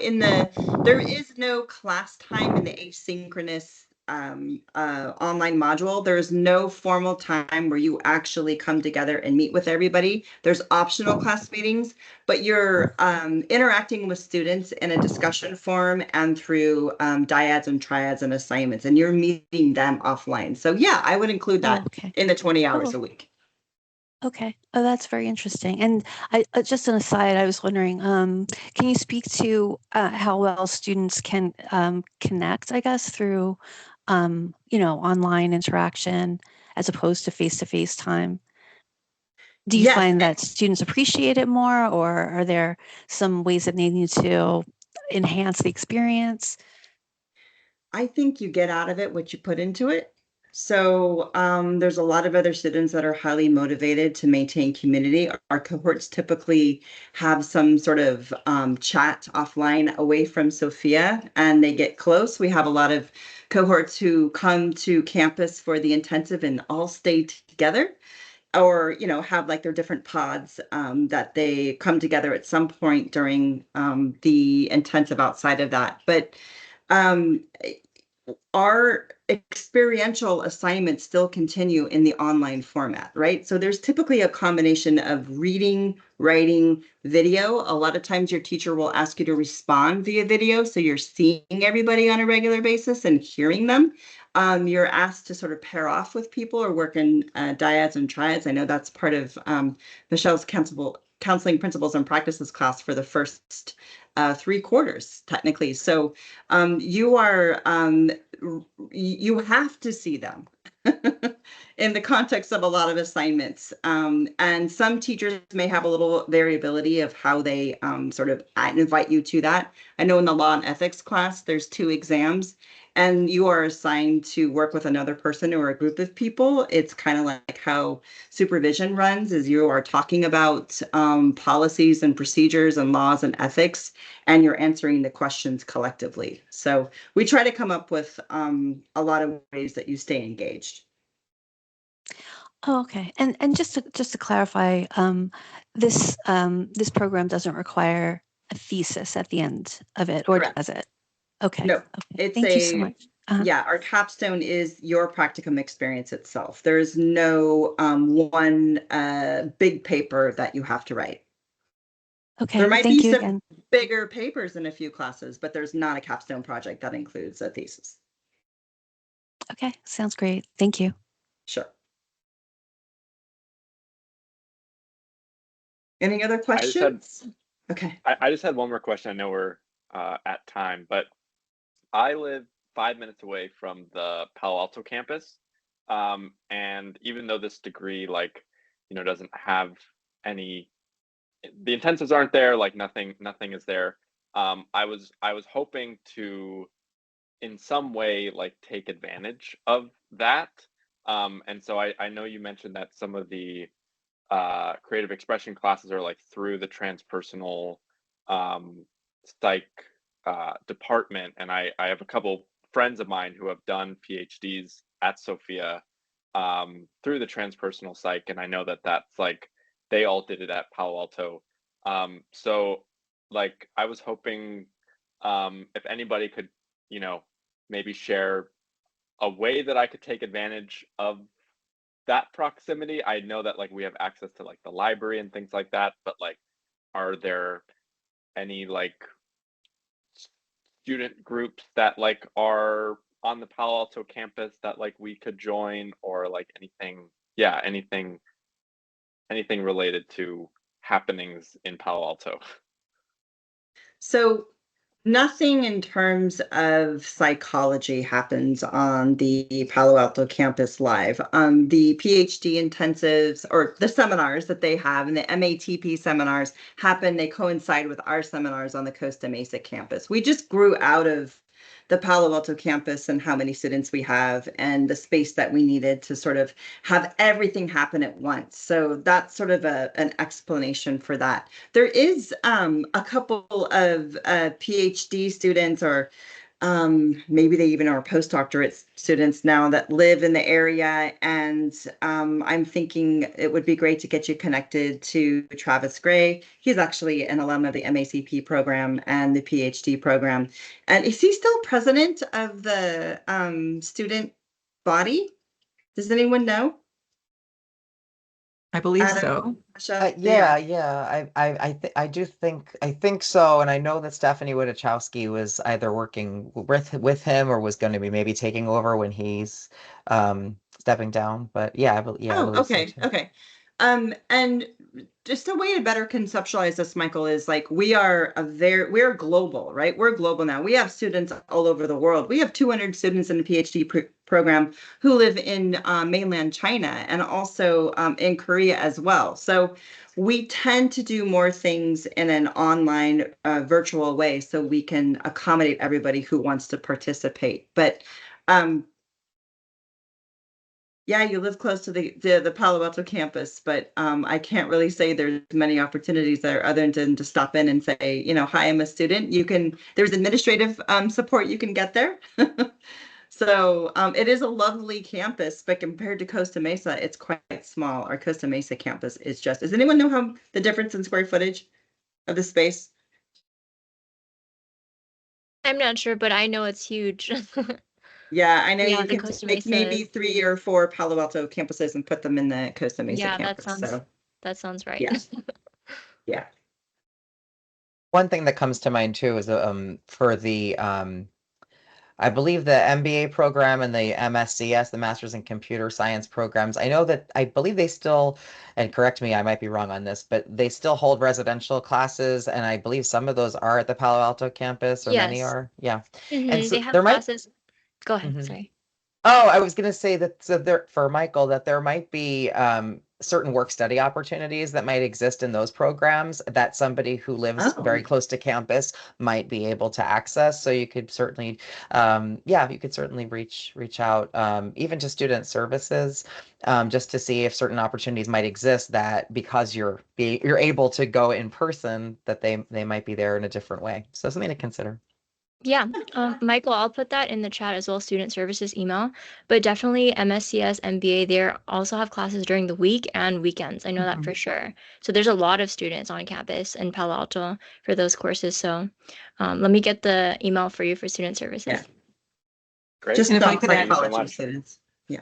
there is no class time in the asynchronous online module. There is no formal time where you actually come together and meet with everybody. There's optional class meetings, but you're interacting with students in a discussion forum and through dyads and triads and assignments, and you're meeting them offline. So yeah, I would include that in the 20 hours a week. Okay. Oh, that's very interesting. And I just an aside, I was wondering, can you speak to how well students can connect, I guess, through, online interaction as opposed to face-to-face time? Do you find that students appreciate it more, or are there some ways that they need to enhance the experience? I think you get out of it what you put into it. So there's a lot of other students that are highly motivated to maintain community. Our cohorts typically have some sort of chat offline away from Sofia, and they get close. We have a lot of cohorts who come to campus for the intensive and all stay together, or have like their different pods that they come together at some point during the intensive outside of that. But our experiential assignments still continue in the online format, right? So there's typically a combination of reading, writing, video. A lot of times your teacher will ask you to respond via video, so you're seeing everybody on a regular basis and hearing them. You're asked to sort of pair off with people or work in dyads and triads. I know that's part of Michelle's counseling principles and practices class for the first 3 quarters, technically. So you have to see them in the context of a lot of assignments. And some teachers may have a little variability of how they sort of invite you to that. I know in the law and ethics class, there's 2 exams, and you are assigned to work with another person or a group of people. It's kind of like how supervision runs, is you are talking about policies and procedures and laws and ethics, and you're answering the questions collectively. So we try to come up with a lot of ways that you stay engaged. Oh, okay. And just to clarify, this program doesn't require a thesis at the end of it, or Correct. does it? Okay. No, Okay. it's Thank you so much. yeah, our capstone is your practicum experience itself. There's no one big paper that you have to write. Okay. There might Thank be you some again. bigger papers in a few classes, but there's not a capstone project that includes a thesis. Okay. Sounds great. Thank you. Sure. Any other questions? Okay. I just had one more question. I know we're at time, but I live 5 minutes away from the Palo Alto campus. And even though this degree, like, doesn't have any, the intensives aren't there, like nothing is there. I was hoping to, in some way, like take advantage of that. And so I know you mentioned that some of the creative expression classes are like through the transpersonal psych department, and I have a couple friends of mine who have done PhDs at Sophia through the transpersonal psych, and I know that that's like they all did it at Palo Alto. So like I was hoping if anybody could, maybe share a way that I could take advantage of that proximity. I know that like we have access to like the library and things like that, but like are there any like student groups that like are on the Palo Alto campus that like we could join, or like anything related to happenings in Palo Alto? So nothing in terms of psychology happens on the Palo Alto campus live. The PhD intensives or the seminars that they have and the MATP seminars happen, they coincide with our seminars on the Costa Mesa campus. We just grew out of the Palo Alto campus and how many students we have and the space that we needed to sort of have everything happen at once. So that's sort of an explanation for that. There is a couple of PhD students, or maybe they even are postdoctorate students now that live in the area. And I'm thinking it would be great to get you connected to Travis Gray. He's actually an alum of the MACP program and the PhD program. And is he still president of the student body? Does anyone know? I believe Adam, so. Asha? Yeah. I do think so, and I know that Stephanie Wojciechowski was either working with him or was going to be maybe taking over when he's stepping down. But yeah, I believe so Okay, too. okay. And just a way to better conceptualize this, Michael, is like we're global, right? We're global now. We have students all over the world. We have 200 students in the PhD program who live in mainland China and also in Korea as well. So we tend to do more things in an online virtual way so we can accommodate everybody who wants to participate. But yeah, you live close to the Palo Alto campus, but I can't really say there's many opportunities there other than to stop in and say, hi, I'm a student. There's administrative support you can get there. So it is a lovely campus, but compared to Costa Mesa, it's quite small. Our Costa Mesa campus is does anyone know how the difference in square footage of the space? I'm not sure, but I know it's huge. Yeah, I know Yeah, you the can Costa take maybe Mesa. 3 or 4 Palo Alto campuses and put them in the Costa Mesa Yeah, campus. So that sounds right. yeah, yeah. One thing that comes to mind too is for I believe the MBA program and the MSCS, the Masters in Computer Science programs, I believe they still, and correct me, I might be wrong on this, but they still hold residential classes, and I believe some of those are at the Palo Alto campus, or many Yes. are. Yeah. And They so have there might. classes. Go ahead. Mhm. Sorry. Oh, I was going to say that so there for Michael that there might be certain work study opportunities that might exist in those programs that somebody who lives Oh, very close to campus might be able to access. So you could certainly, yeah, you could certainly reach out even to student services just to see if certain opportunities might exist that because you're able to go in person that they might be there in a different way. So something to consider. Yeah, Michael, I'll put that in the chat as well, student services email. But definitely MSCS, MBA, they also have classes during the week and weekends. I know that for sure. So there's a lot of students on campus in Palo Alto for those courses. So let me get the email for you for student services. Yeah. Great. Just And if I not could add- Thank you so psychology much. students. Yeah.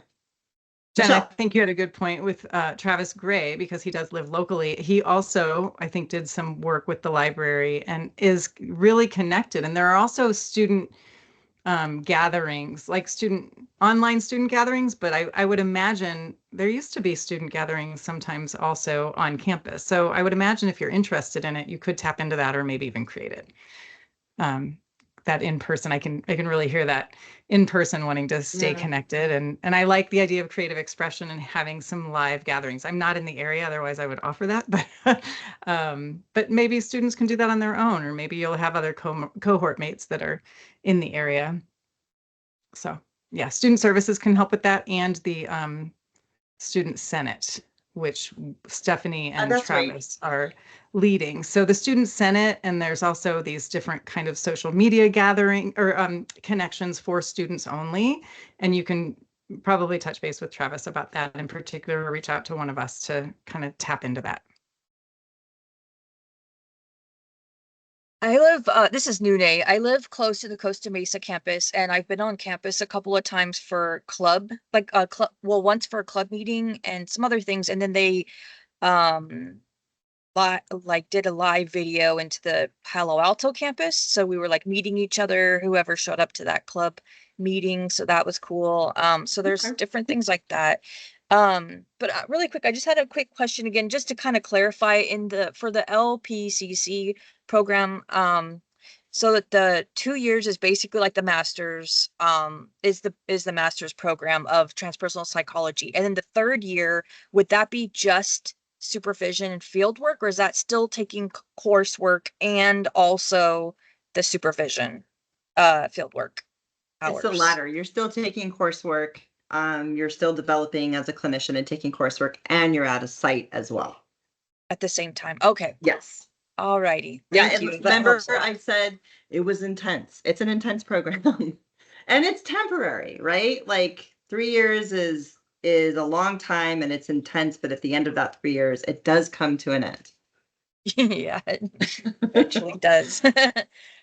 Jen, I Michelle. think you had a good point with Travis Gray because he does live locally. He also, I think, did some work with the library and is really connected. And there are also student gatherings, like online student gatherings, but I would imagine there used to be student gatherings sometimes also on campus. So I would imagine if you're interested in it, you could tap into that or maybe even create it. That in person, I can really hear that in person wanting to stay connected, and I like the idea of creative expression and having some live gatherings. I'm not in the area, otherwise I would offer that, but maybe students can do that on their own, or maybe you'll have other cohort mates that are in the area. So yeah, student services can help with that, and the student senate, which Stephanie and That's right. Travis are leading. So the student senate, and there's also these different kind of social media gathering or connections for students only. And you can probably touch base with Travis about that in particular, or reach out to one of us to kind of tap into that. I live, this is Nune. I live close to the Costa Mesa campus, and I've been on campus a couple of times for club, like well, once for a club meeting and some other things, and then they um like did a live video into the Palo Alto campus. So we were like meeting each other, whoever showed up to that club meeting. So that was cool. So there's Okay. different things like that. But really quick, I just had a quick question again, just to kind of clarify for the LPCC program. So that the 2 years is basically like the master's, is the master's program of transpersonal psychology. And then the third year, would that be just supervision and field work, or is that still taking coursework and also the supervision field work It's the hours latter. You're still taking coursework. You're still developing as a clinician and taking coursework, and you're at a site as well. at the same time? Okay, Yes. all righty. Yeah, Thank and you. That remember helps a lot. I said it was intense. It's an intense program. And it's temporary, right? Like 3 years is a long time and it's intense, but at the end of that 3 years, it does come to an end. Yeah, it actually does.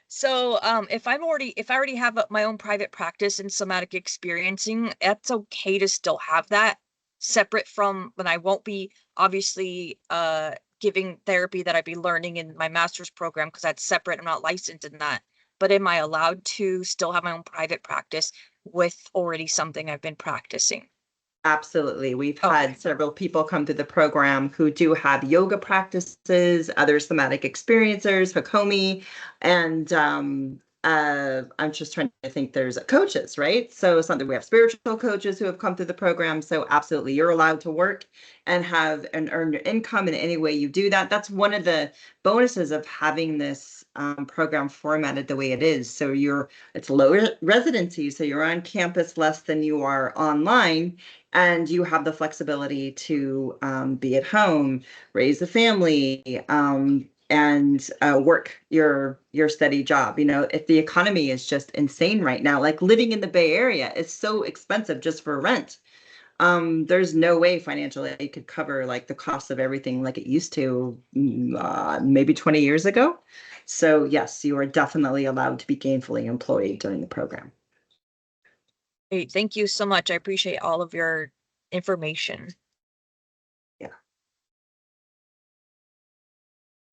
So, if I already have my own private practice in somatic experiencing, it's okay to still have that separate from when I won't be obviously giving therapy that I'd be learning in my master's program because that's separate. I'm not licensed in that. But am I allowed to still have my own private practice with already something I've been practicing? Absolutely. We've Okay. had several people come through the program who do have yoga practices, other somatic experiencers, Hakomi, and I'm just trying to think there's coaches, right? So something we have spiritual coaches who have come through the program. So absolutely, you're allowed to work and have and earn your income in any way you do that. That's one of the bonuses of having this program formatted the way it is. So it's low residency, so you're on campus less than you are online. And you have the flexibility to be at home, raise a family, and work your steady job. You know, if the economy is just insane right now, like living in the Bay Area is so expensive just for rent. There's no way financial aid could cover like the cost of everything like it used to maybe 20 years ago. So yes, you are definitely allowed to be gainfully employed during the program. Great. Thank you so much. I appreciate all of your information. Yeah.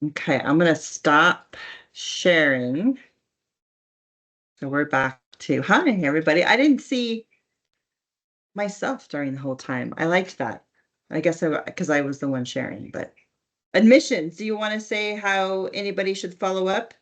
Okay, I'm going to stop sharing. So we're back too. Hi, everybody. I didn't see myself during the whole time. I liked that. I guess because I was the one sharing, but admissions, do you want to say how anybody should follow up?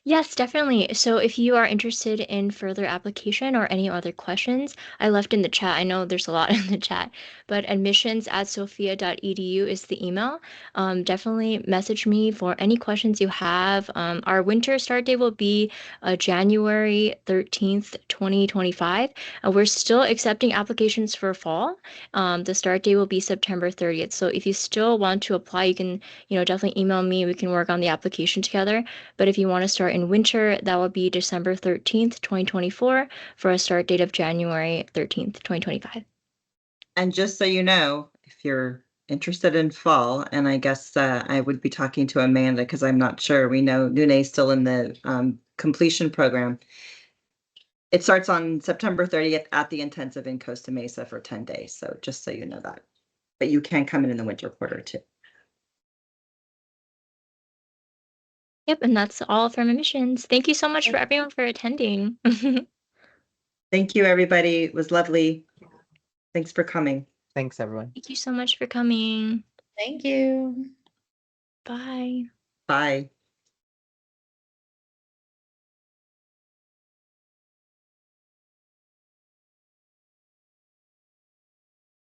Yes, definitely. So if you are interested in further application or any other questions, I left in the chat. I know there's a lot in the chat, but admissions@sophia.edu is the email. Definitely message me for any questions you have. Our winter start date will be January 13th, 2025. We're still accepting applications for fall. The start date will be September 30th. So if you still want to apply, you can, definitely email me. We can work on the application together. But if you want to start in winter, that will be December 13th, 2024 for a start date of January 13th, 2025. And just so you know, if you're interested in fall, and I guess I would be talking to Amanda because I'm not sure. We know Nune's still in the completion program. It starts on September 30th at the intensive in Costa Mesa for 10 days. So just so you know that. But you can come in the winter quarter too. Yep, and that's all from admissions. Thank you so much for everyone for attending. Thank you, everybody. It was lovely. Thanks for coming. Thanks, everyone. Thank you so much for coming. Thank you. Bye. Bye.